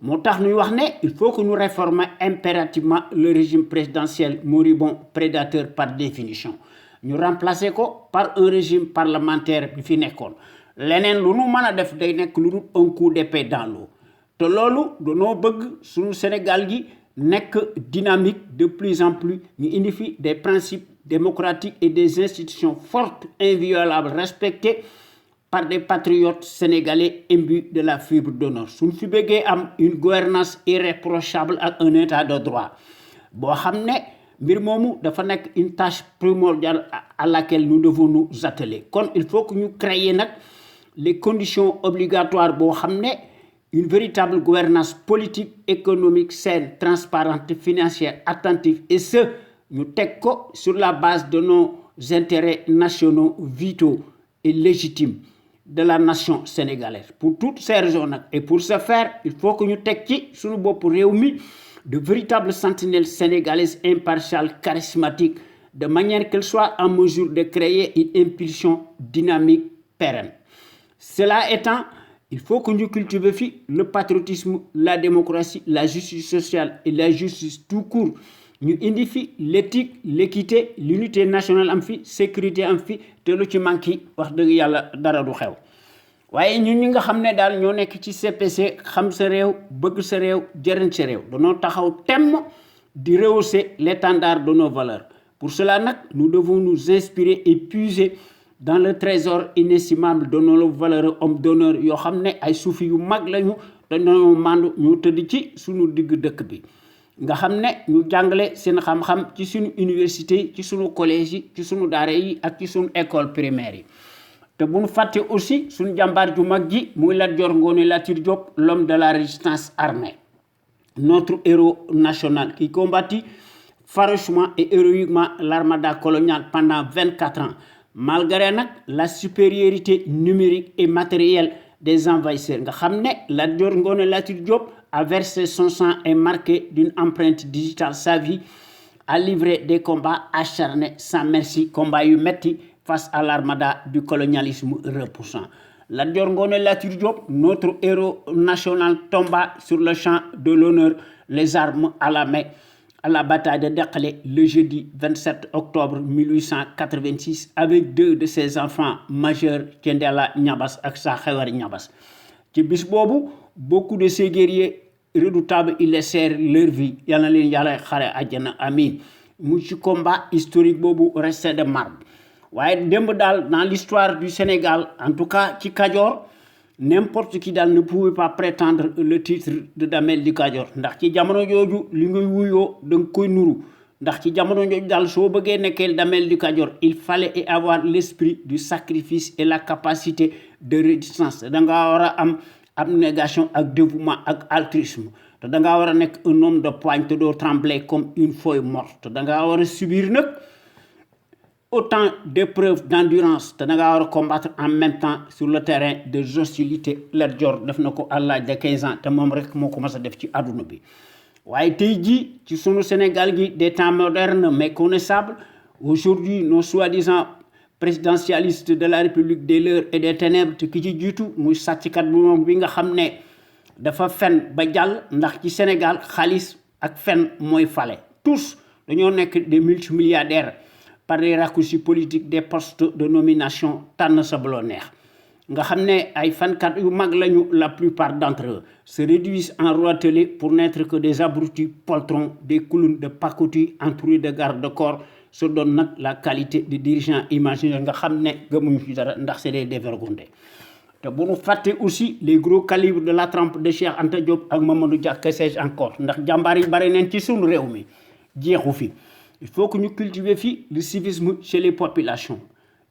moo tax ñuy wax ne il faut que ñu réformer impérativement le régime présidentiel moribond prédateur par définition ñu remplacer ko par un régime parlementaire bi fi nekkoon leneen lu nu mën a def day nekk lu dul un coup d'épée dans l'eau te loolu danoo bëgg suñu Sénégal gi nekk dynamique de plus en plus ñu indi fi des principes démocratiques et des institutions fortes inviolables respectées par des patriotes sénégalais imbus de la fibre d'honneur suñ fi bëggee am une gouvernance irréprochable ak un état de droit boo xam ne mbir moomu dafa nekk une tâche primordiale à laquelle nous devons nous atteler kon il faut que ñu créer nag les conditions obligatoires boo xam ne une véritable gouvernance politique économique saine transparente financière attentive et ce ñu teg ko sur la base de nos intérêts nationaux vitaux et légitimes de la nation sénégalaise pour toutes ces raisons nag et pour ce faire il faut que ñu teg ci suñu bopp réew mi de véritables sentinelles sénégalaises impartiales charismatiques de manière qu'elles soient en mesure de créer une impulsion dynamique pérenne. Cela étant, il faut que nous cultivions le patriotisme, la démocratie, la justice sociale et la justice tout court. Nous indiquons l'éthique, l'équité, l'unité nationale am fi, sécurité am fi, te lu ci manki wax deug yalla dara du xew. Waaye ñun ñi nga xam ne daal ñoo nekk ci CPC xam sa réew bëgg sa réew jëriñ sa réew dañoo taxaw temm di rehausser l'étendard de nos valeurs. Pour cela nag nous devons nous inspirer et puiser dans le trésor inestimable de nos valeureux hommes d'honneur yoo xam ne ay suufi yu mag lañu dañoo màndu ñu tëdd ci suñu digg dëkk bi nga xam ne ñu jàngale seen xam-xam ci suñu université yi ci suñu collège yi ci suñu daara yi ak ci suñu école primaire yi te bu ñu fàtte aussi suñu jàmbaar ju mag ji muy Lat Dior Ngoné Latyr Diop l'homme de la résistance armée notre héros national qui combattit farouchement et héroïquement l'armada coloniale pendant 24 ans malgré nag la supériorité numérique et matérielle des envahisseurs nga xam ne Lat Dior Ngoné Latyr Diop a versé son sang et marqué d'une empreinte digitale sa vie a livré des combats acharnés sans merci combats yu metti face à l'armada du colonialisme repoussant. Lat Dior Ngoné Latyr Diop, notre héros national, tomba sur le champ de l'honneur, les armes à la main, à la bataille de Dekele le jeudi 27 octobre 1886 avec 2 de ses enfants majeurs, Thiendella Niabass ak Sakhewar Niabass. Ci bis boobu, beaucoup de ces guerriers redoutables, ils laissèrent leur vie. Yal na leen Yàlla xare àjjana amiin. Mu ci combat historique boobu resté de marbre. waaye démb daal dans l'histoire du Sénégal en tout cas ci Kajoor n'importe qui daal ne pouvait pas prétendre le titre de Damel du Kajoor ndax ci jamono jooju li ngay wuyoo da nga koy nuru ndax ci jamono jooju daal soo bëggee nekkee Damel du Kajoor il fallait y avoir l'esprit du sacrifice et la capacité de résistance da ngaa war a am abnégation ak dévouement ak altruisme te da ngaa war a nekk un homme de poigne te doo trembler comme une feuille morte te da ngaa war a subir nag autant d'épreuves d'endurance te da ngaa war a combattre en même temps sur le terrain des hostilités. Lat Dior def na ko à l'âge de 15 ans te moom rek moo ko mas a def ci àdduna bi waaye tey jii ci sunu Sénégal gi des temps modernes méconnaissables aujourd'hui nos soi-disant présidentialistes de la République des leurs et des ténèbres te ki ci jiitu muy sàcckat bu moom bi nga xam ne dafa fen ba jàll ndax ci Sénégal xaalis ak fen mooy fale tous dañoo nekk des multimilliardaires par les raccourcis politiques des postes de nomination tànn sa bu la neex nga xam ne ay fankat yu mag lañu la plupart d'entre eux se réduisent en roitelets pour n'être que des abrutis poltrons des clowns de pacotille entourés de garde-corps se donnent nag la qualité de dirigeants imaginaires nga xam ne gëmuñu ci dara ndax c'est des dévergondés te bu ñu fàtte aussi les gros calibres de la trempe de Cheikh Anta Diop ak Mamadou Dia que sais-je encore ndax jàmbaar yi bari nañ ci sunu réew mi jeexu fi il faut que nous cultivions le civisme chez les populations.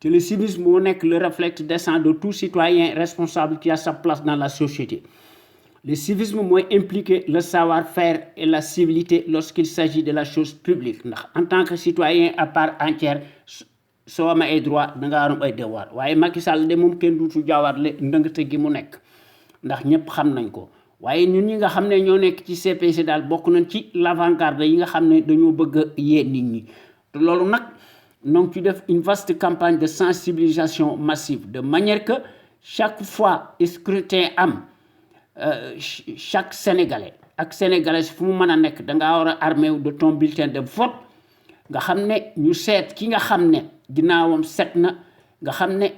Que le civisme est le réflexe décent de tout citoyen responsable qui a sa place dans la société. Le civisme implique le savoir-faire et la civilité lorsqu'il s'agit de la chose publique. En tant que citoyen à part entière, soo amee ay droit da nga am ay devoir waaye Macky Sall de moom kenn duutu jaawatle ndëngte gi mu nekk ndax ñëpp xam nañ ko. waaye ñun ñi nga xam ne ñoo nekk ci CPC daal bokk nañ ci l'avant-garde yi nga xam ne dañoo bëgg a yee nit ñi te loolu nag ñoo ngi ci def une vaste campagne de sensibilisation massive de manière que chaque fois scrutin am chaque Sénégalais ak Sénégalais fu mu mën a nekk da ngaa war a armé de ton bulletin de vote nga xam ne ñu seet ki nga xam ne ginnaawam set na nga xam ne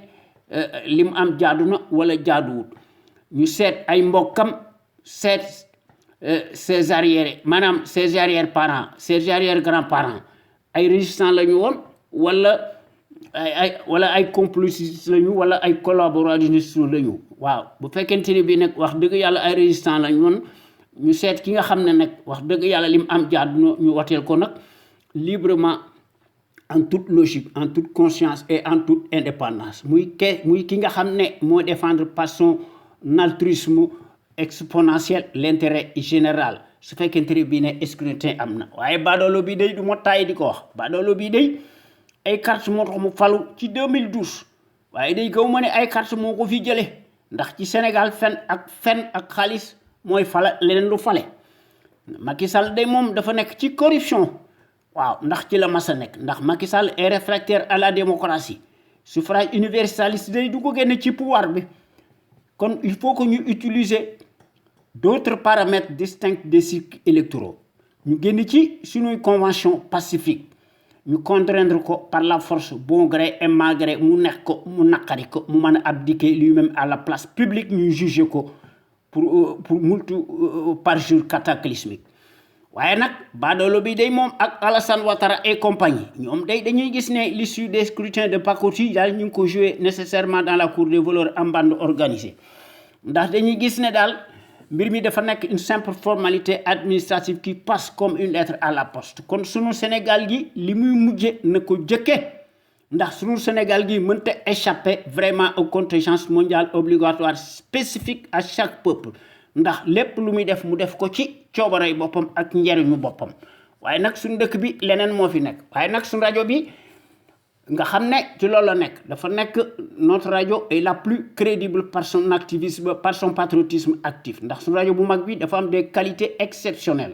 li mu am jaadu na wala jaaduwut ñu seet ay mbokkam seet ses arrières maanaam ses arrière parents ses arrière grands parents ay résistants la ñu woon wala wala ay complices lañu wala ay collaborationnistes lañu waaw bu fekkente ni bi nag wax dëgg yàlla ay résistants lañ woon ñu seet ki nga xam ne nag wax dëgg yàlla lim am jaadu ñu wateel ko nag librement en toute logique en toute conscience et en toute indépendance muy ki nga xam ne moo défendre par son altruisme exponentiel l'intérêt général su fekkente ni bi ne scrutin am na waaye baadoolo bi day du ma taay di ko wax baadoolo bi day ay carte moo tax mu falu ci 2012 waaye day gaw ma ne ay carte moo ko fi jële ndax ci Sénégal fen ak xaalis mooy fala leneen lu fale Macky Sall day moom dafa nekk ci corruption waaw ndax ci la masa nekk ndax Macky Sall est réfractaire à la démocratie suffrage universaliste day du ko génne ci pouvoir bi kon il faut que ñu utiliser d'autres paramètres distincts des cycles électoraux ñu génn ci suñuy convention pacifique ñu contraindre ko par la force bon gré et mal gré mu nekk ko mu naqari ko mu mën a abdiquer lui-même à la place publique ñu juger ko pour multi par jour cataclysmique waaye nag baadoolo bi day moom ak Alassane Ouattara et compagnie ñoom dañuy gis ne l'issue des scrutins de pacotille daal ñu ngi ko jouer nécessairement dans la cour des voleurs en bande organisée ndax dañuy gis ne daal mbir mi dafa nekk une simple formalité administrative qui passe comme une lettre à la poste kon sunu Sénégal gi li muy mujje na ko jëkke ndax sunu Sénégal gi mënta échapper vraiment aux contingences mondiales obligatoires spécifiques à chaque peuple ndax lépp lu muy def mu def ko ci coobarey boppam ak njariñu boppam waaye nag suñu dëkk bi leneen moo fi nekk waaye nag suñu rajo bi nga xam ne ci loolu la nekk dafa nekk notre rajo est la plus crédible par son activisme par son patriotisme actif ndax suñu rajo bu mag bi dafa am des qualités exceptionnelles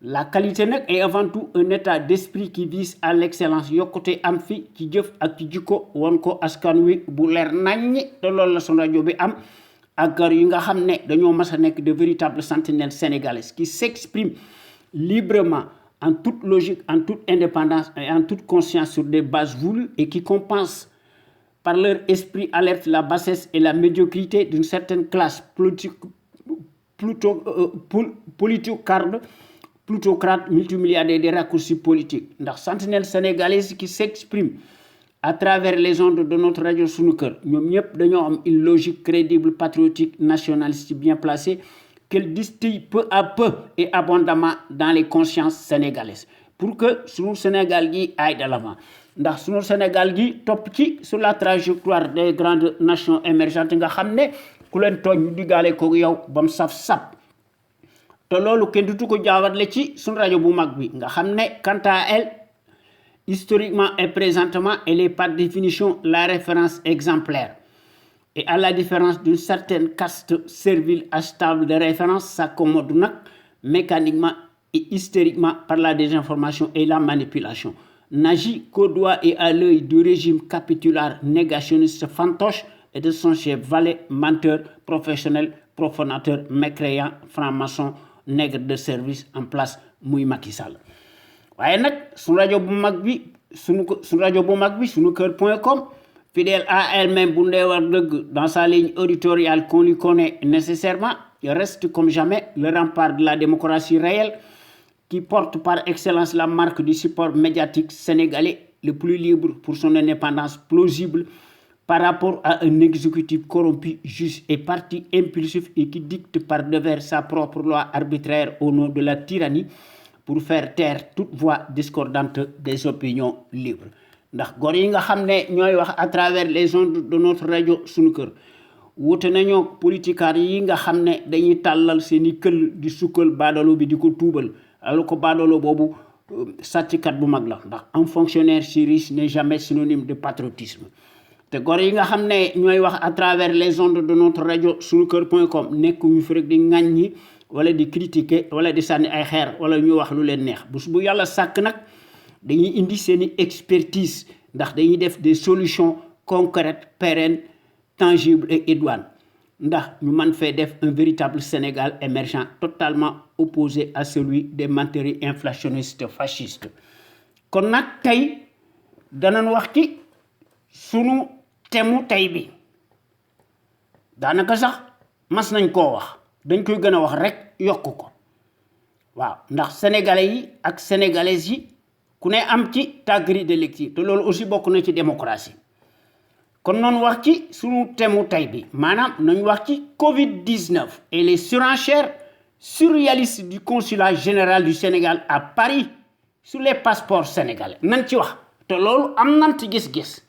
la qualité nag est avant tout un état d'esprit qui vise à l'excellence yokkute am fi ci jëf ak ci jikko won ko askan wi bu leer naññi te loolu la suñu rajo bi am ak gar yi nga xam ne dañoo mas a nekk de véritables sentinelles sénégalaises qui s'expriment librement en toute logique, en toute indépendance et en toute conscience sur des bases voulues et qui compensent par leur esprit alerte la bassesse et la médiocrité d'une certaine classe plutocrate multimilliardaire des raccourcis politiques. ndax sentinelles sénégalaises qui s'expriment à travers les ondes de notre radio Sunu Kër ñoom ñëpp dañoo am une logique crédible, patriotique, nationaliste bien placée qu'elle distille peu à peu et abondamment dans les consciences sénégalaises pour que sunu Sénégal gi aille de l'avant ndax sunu Sénégal gi topp ci sur la trajectoire des grandes nations émergentes nga xam ne ku leen tooñ ñu diggaale ko yow ba mu saf-sap te loolu kenn dutu ko jaawatle ci sunu rajo bu mag bi nga xam ne quant à elle historiquement et présentement elle est par définition la référence exemplaire. Et à la différence d'une certaine caste servile achetable de référence, s'accommode mécaniquement et hystériquement par la désinformation et la manipulation. N'agit qu'au doigt et à l'œil du régime capitulaire négationniste fantoche et de son chef valet, menteur, professionnel, profanateur, mécréant, franc-maçon, nègre de service en place muy Macky Sall. waaye nag suñu rajo bu mag bi sunukër.com fidèle à elle-même bu ndee war dëgg dans sa ligne éditoriale qu'on lui connaît nécessairement, il reste comme jamais le rempart de la démocratie réelle qui porte par excellence la marque du support médiatique sénégalais le plus libre pour son indépendance plausible par rapport à un exécutif corrompu, juste et parti impulsif et qui dicte par devers sa propre loi arbitraire au nom de la tyrannie pour faire taire toute voix discordante des opinions libres. ndax góor yi nga xam ne ñooy wax à travers les ondes de notre rajo Sunu Kër wute nañoo politikaar yi nga xam ne dañuy tàllal seeni këll di sukkal baadoolo bi di ko tuubal alors que baadoolo boobu sàcckat bu mag la ndax un fonctionnaire si riche n'est jamais synonyme de patriotisme te góor yi nga xam ne ñooy wax à travers les ondes de notre rajo sunukër.com nekkuñu fi rek di ŋàññi wala di critiquer wala di sànni ay xeer wala ñu wax lu leen neex bu yàlla sàkk nag dañuy indi seeni expertise ndax dañuy def des solutions concrètes pérennes tangibles et idoines ndax ñu mën fee def un véritable Sénégal émergent totalement opposé à celui des menteries inflationnistes fascistes. kon nag tey danañ wax ci sunu temu tey bi daanaka sax mas nañ koo wax dañ koy gën a wax rek yokk ko waaw ndax sénégalais yi ak sénégalaises yi ku ne am ci ta grille de lecture te loolu aussi bokk na ci démocratie kon noonu wax ci sunu thème tey bi maanaam nañu wax ci Covid-19 et les surenchères surréalistes du consulat général du Sénégal à Paris sur les passeports sénégalais nañ ci wax te loolu am nañ ci gis-gis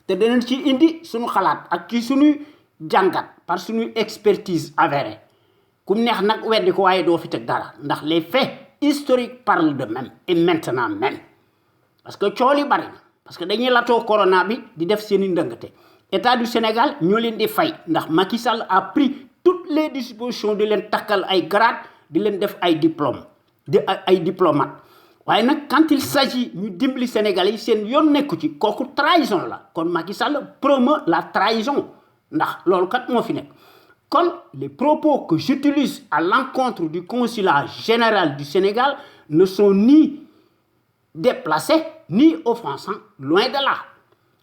te danañ ci indi sunu xalaat ak ci sunu jàngat par sunu expertise avérée kum neex nag weddi ko waaye doo fi teg dara ndax les faits historiques parlent d'eux-mêmes et maintenant même parce que coow li bari na parce que dañuy latoo corona bi di def seeni ndëngate état du Sénégal ñoo leen di fay ndax Macky Sall a pris toutes les dispositions di leen takkal ay grade di leen def ay diplôme ay diplomate waaye nag quand il s'agit ñu dimbali Sénégalais yi seen yoon nekku ci kooku trahison la kon Macky Sall promeut la trahison ndax loolu kat moo fi nekk kon les propos que j'utilise à l'encontre du consulat général du Sénégal ne sont ni déplacés ni offensants, loin de là.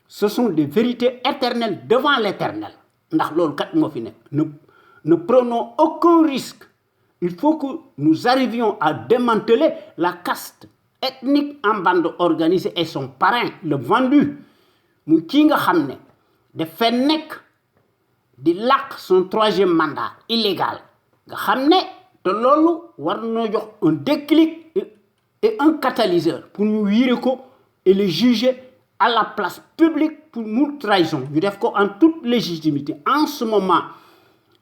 Ce sont des vérités éternelles devant l'éternel. Ne prenons aucun risque. Il faut que nous arrivions à démanteler la caste ethnique en bande organisée et son parrain, le vendu. Qui nga xamné de fennek di lak son troisième mandat illégal. Nga xamné te lolu war no jox un déclic et un catalyseur pour nous virer et le juger à la place publique pour nous trahison. Nous devons en toute légitimité. En ce moment,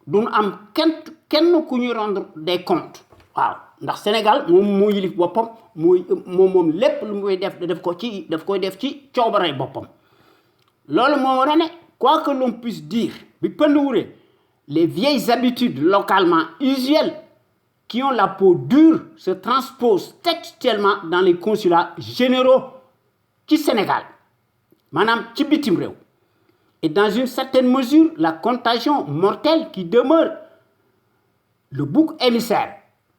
nous avons kenn ku ñu rendre des comptes. Waaw ndax Sénégal moom moo yilif boppam moom lépp lu muy def koy def ci coobarey boppam. Loolu moo war a ne quoi que l'on puisse dire bi pënduwure les vieilles habitudes localement usuelles qui ont la peau dure se transposent textuellement dans les consulats généraux du Sénégal, madame Tibitim Rew. Et dans une certaine mesure, la contagion mortelle qui demeure le bouc émissaire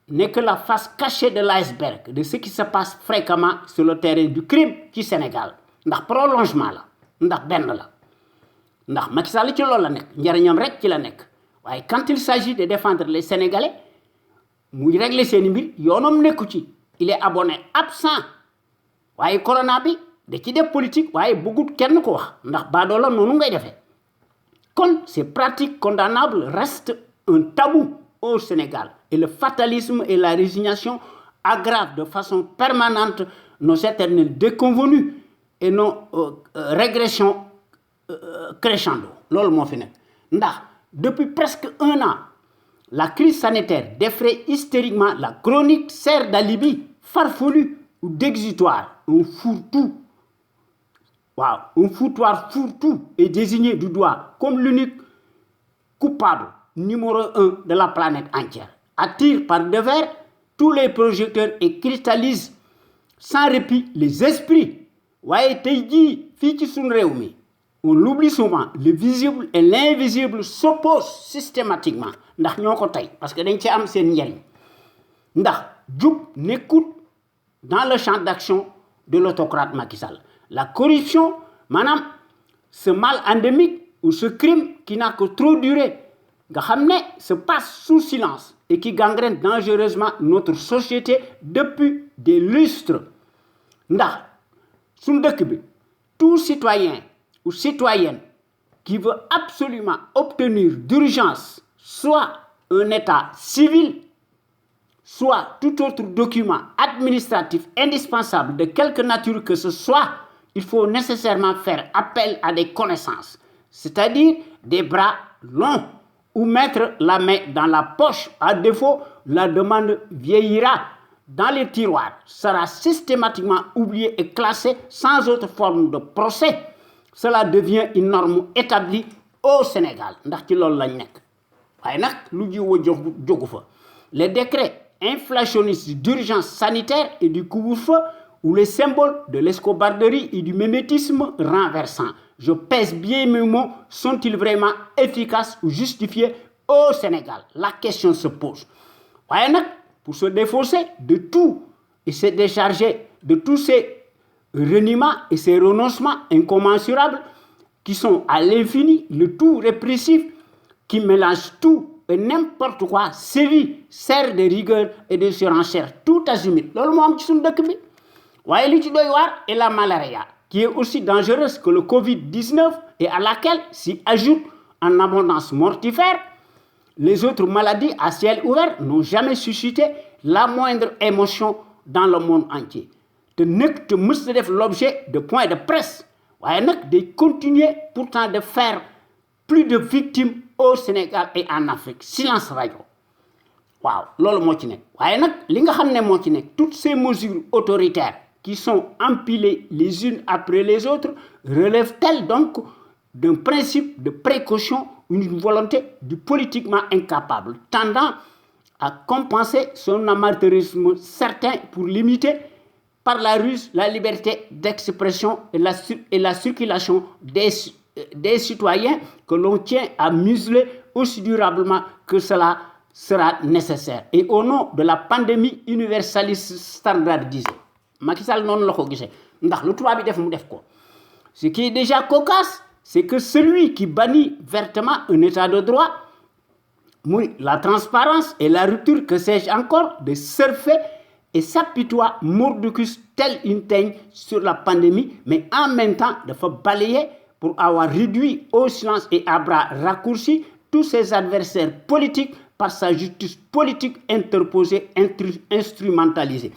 n'est que la face cachée de l'iceberg de ce qui se passe fréquemment sur le terrain du crime du Sénégal. Ndax prolongement la, ndax benn la. Ndax Macky Sall ci loolu la nekk, njariñam rek ci la nekk. Waaye quand il s'agit de défendre les Sénégalais, muy régler seeni mbir yoonam nekku ci. Il est abonné absent. Waaye corona bi da ci def politique waaye bëggut kenn ko wax ndax baadoola noonu ngay defee. Kon ces pratiques condamnables restent un tabou au Sénégal et le fatalisme et la résignation aggravent de façon permanente nos éternelles déconvenues et nos régressions crescendo. Loolu moo fi nekk ndax depuis presque un an la crise sanitaire défraie hystériquement la chronique sert d'alibi farfelu ou d'exutoire, un fourre-tout. Wow, un foutoir fourre-tout est désigné du doigt comme l'unique coupable numéro 1 de la planète entière. Attire par devers tous les projecteurs et cristallise sans répit les esprits. Waaye tey jii fii ci sunu réew mi on l'oublie souvent, le visible et l'invisible s'opposent systématiquement ndax ñoo ko tey parce que dañ ci am seen njariñ ndax jub nekkut dans le champ d'action de l'autocrate Macky Sall. La corruption, madame, ce mal endémique ou ce crime qui n'a que trop duré, se passe sous silence et qui gangrène dangereusement notre société depuis des lustres. Ndax, suñu dëkk bi, tout citoyen ou citoyenne qui veut absolument obtenir d'urgence soit un état civil, soit tout autre document administratif indispensable de quelque nature que ce soit, il faut nécessairement faire appel à des connaissances, c'est-à-dire des bras longs, ou mettre la main dans la poche. À défaut, la demande vieillira dans les tiroirs, sera systématiquement oubliée et classée sans autre forme de procès. Cela devient une norme établie au Sénégal. Ndax ci loolu lañ nekk. Waaye nag lu jiwoo jógu fa. Les décrets inflationnistes d'urgence sanitaire et du couvre-feu ou les symboles de l'escobarderie et du mimétisme renversant. Je pèse bien mes mots, sont-ils vraiment efficaces ou justifiés au Sénégal? La question se pose. Waaye nag pour se défausser de tout et se décharger de tous ces reniements et ces renoncements incommensurables qui sont à l'infini, le tout répressif, qui mélange tout et n'importe quoi, sévit, sert de rigueur et de surenchère tout azimut. Loolu moo am ci suñu dëkk bi. waaye li ci doy waar est la malaria, qui est aussi dangereuse que le Covid-19 et à laquelle s'y ajoute en abondance mortifère. Les autres maladies à ciel ouvert n'ont jamais suscité la moindre émotion dans le monde entier. Te nekk te mës def l'objet de points de presse waaye nag day continuer pourtant de faire plus de victimes au Sénégal et en Afrique. Silence radio. Waaw loolu moo ci nekk waaye nag li nga xam ne moo ci nekk toutes ces mesures autoritaires qui sont empilées les unes après les autres relèvent-elles donc d'un principe de précaution ou une volonté du politiquement incapable tendant à compenser son amateurisme certain pour limiter par la ruse la liberté d'expression et la circulation des citoyens que l'on tient à museler aussi durablement que cela sera nécessaire. Et au nom de la pandémie universaliste standardisée. Macky Sall non la ko gisee ndax lu tubaab bi def mu def ko. Ce qui est déjà cocasse, c'est que celui qui bannit vertement un état de droit, la transparence et la rupture, que sais-je encore, de surfer et s'apitoie mordicus tel une teigne sur la pandémie, mais en même temps de faire balayer pour avoir réduit au silence et à bras raccourcis tous ses adversaires politiques par sa justice politique interposée, instrumentalisée.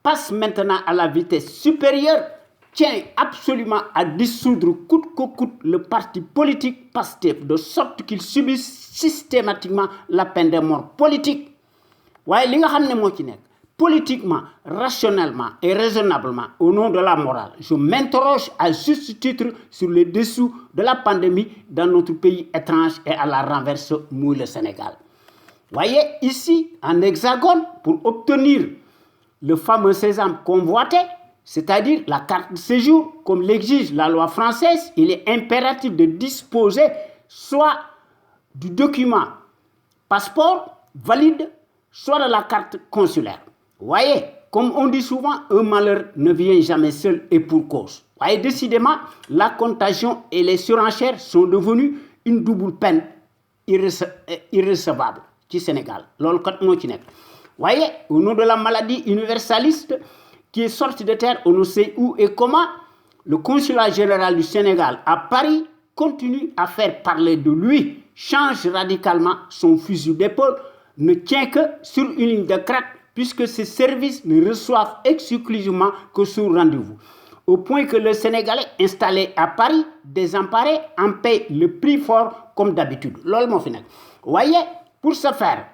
Passe maintenant à la vitesse supérieure, tient absolument à dissoudre coûte que coûte le parti politique PASTEF, de sorte qu'il subisse systématiquement la peine de mort politique. Waaye li nga xam ne moo ci nekk politiquement, rationnellement et raisonnablement, au nom de la morale, je m'interroge à juste titre sur les dessous de la pandémie dans notre pays étrange et à la renverse mouille le Sénégal. Voyez, ici, en hexagone, pour obtenir le fameux sésame convoité, c'est-à-dire la carte de séjour, comme l'exige la loi française, il est impératif de disposer soit du document passeport valide, soit de la carte consulaire. Voyez, comme on dit souvent, un malheur ne vient jamais seul et pour cause. Voyez, décidément, la contagion et les surenchères sont devenues une double peine irrécevable au Sénégal. Voyez, au nom de la maladie universaliste qui est sortie de terre, on ne sait où et comment, le consulat général du Sénégal à Paris continue à faire parler de lui, change radicalement son fusil d'épaule, ne tient que sur une ligne de crête, puisque ses services ne reçoivent exclusivement que sur rendez-vous. Au point que le Sénégalais installé à Paris, désemparé, en paie le prix fort comme d'habitude. Voyez, pour ce faire,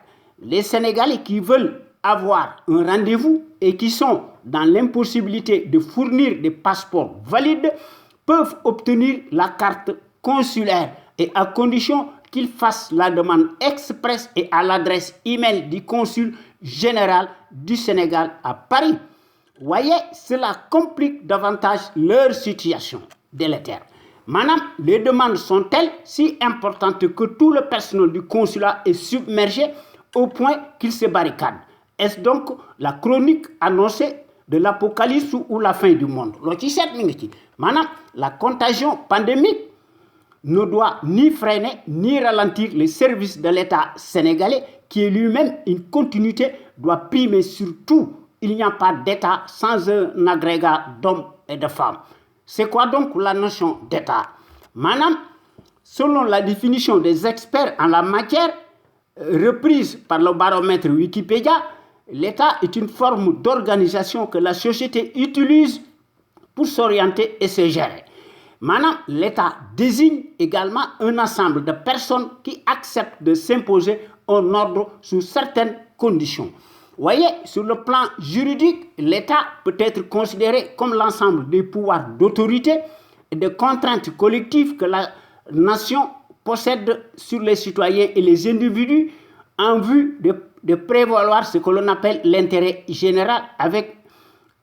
les Sénégalais qui veulent avoir un rendez-vous et qui sont dans l'impossibilité de fournir des passeports valides peuvent obtenir la carte consulaire et à condition qu'ils fassent la demande express et à l'adresse email du consul général du Sénégal à Paris. Voyez, cela complique davantage leur situation délétère. Maintenant, les demandes sont-elles si importantes que tout le personnel du consulat est submergé au point qu'il se barricade? Est-ce donc la chronique annoncée de l'apocalypse ou la fin du monde? Maintenant, la contagion pandémique ne doit ni freiner ni ralentir les services de l'État sénégalais qui est lui-même une continuité, doit primer surtout. Il n'y a pas d'État sans un agrégat d'hommes et de femmes. C'est quoi donc la notion d'État? Maintenant, selon la définition des experts en la matière, reprise par le baromètre Wikipédia, l'État est une forme d'organisation que la société utilise pour s'orienter et se gérer. Maintenant, l'État désigne également un ensemble de personnes qui acceptent de s'imposer un ordre sous certaines conditions. Voyez, sur le plan juridique, l'État peut être considéré comme l'ensemble des pouvoirs d'autorité et de contraintes collectives que la nation possède sur les citoyens et les individus en vue de prévaloir ce que l'on appelle l'intérêt général avec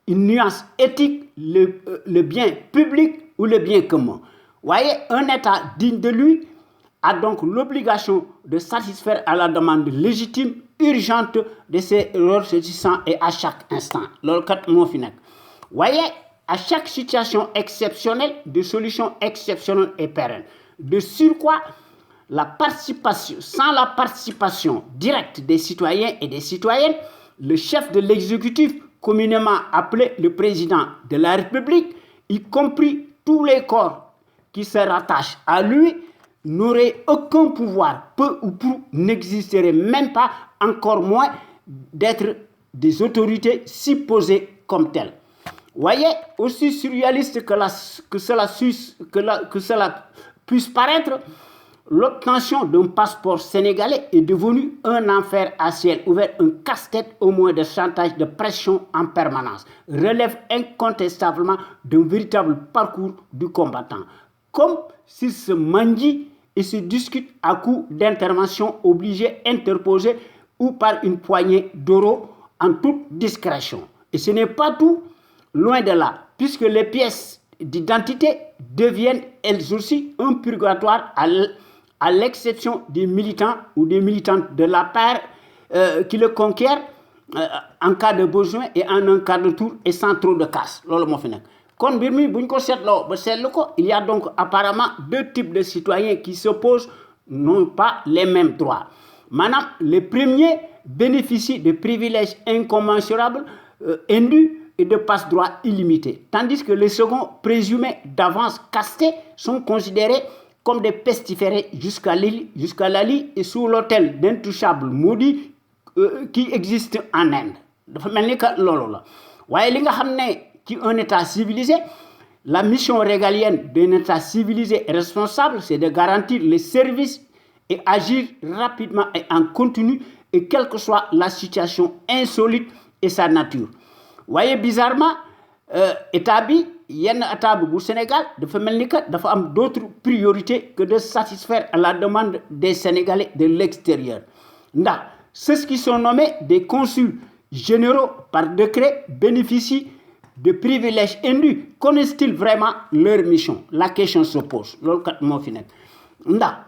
une nuance éthique, le bien public ou le bien commun. Voyez, un État digne de lui a donc l'obligation de satisfaire à la demande légitime, urgente de ses ressortissants et à chaque instant. Voyez, à chaque situation exceptionnelle, des solutions exceptionnelles et pérennes. De surcroît, sans la participation directe des citoyens et des citoyennes, le chef de l'exécutif communément appelé le président de la République, y compris tous les corps qui se rattachent à lui, n'auraient aucun pouvoir, peu ou prou, n'existeraient même pas, encore moins d'être des autorités supposées comme telles. Voyez, aussi surréaliste que cela puisse paraître, l'obtention d'un passeport sénégalais est devenue un enfer à ciel ouvert, un casse-tête au moins de chantage, de pression en permanence, relève incontestablement d'un véritable parcours du combattant. Comme s'il se mendie et se discute à coup d'intervention obligée, interposée ou par une poignée d'euros en toute discrétion. Et ce n'est pas tout, loin de là, puisque les pièces d'identité deviennent elles aussi un purgatoire à l'exception des militants ou des militantes de la paire qui le conquièrent en cas de besoin et en un cas de tour et sans trop de casse. Il y a donc apparemment deux types de citoyens qui s'opposent, n'ont pas les mêmes droits. Maintenant, les premiers bénéficient de privilèges incommensurables, indus et de passe-droits illimités, tandis que les seconds, présumés d'avance castés, sont considérés comme des pestiférés jusqu'à la lie et sous l'autel d'intouchables maudits qui existe en Inde. Dafa mel ni que loolu la waaye li nga xam ne ci un état civilisé, la mission régalienne d'un état civilisé et responsable, c'est de garantir les services et agir rapidement et en continu, et quelle que soit la situation insolite et sa nature. Voyez, bizarrement, état bi yenn état bu Sénégal dafa mel ni que dafa am d'autres priorités que de satisfaire à la demande des Sénégalais de l'extérieur. Ndax ceux qui sont nommés des consuls généraux par décret bénéficient de privilèges indus. Connaissent-ils vraiment leur mission? La question se pose. Loolu kat moo fi nekk.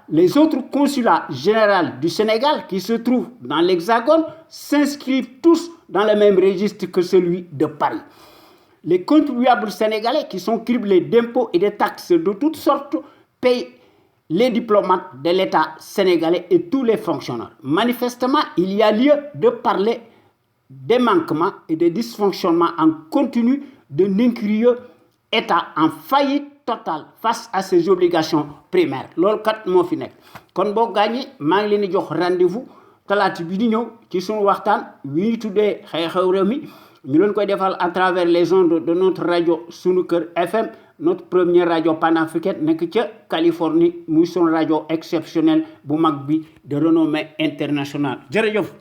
Les autres consulats généraux du Sénégal qui se trouvent dans l'Hexagone s'inscrivent tous dans le même registre que celui de Paris. Les contribuables sénégalais qui sont criblés d'impôts et de taxes de toutes sortes payent les diplomates de l'État sénégalais et tous les fonctionnaires. Manifestement, il y a lieu de parler des manquements et des dysfonctionnements en continu d'un incurieux État en faillite totale face à ses obligations primaires. Loolu kat moo fi nekk kon boo gaañi maa ngi leen di jox rendez-vous talaata bi di ñëw ci sunu waxtaan wi ñu tuddee xew-xew réew mi ñu leen koy defal à travers les ondes de notre radio Sunu Kër FM, notre première radio panafricaine nekk ca Californie muy sunu radio exceptionnelle bu mag bi de renommée internationale. Jërëjëf.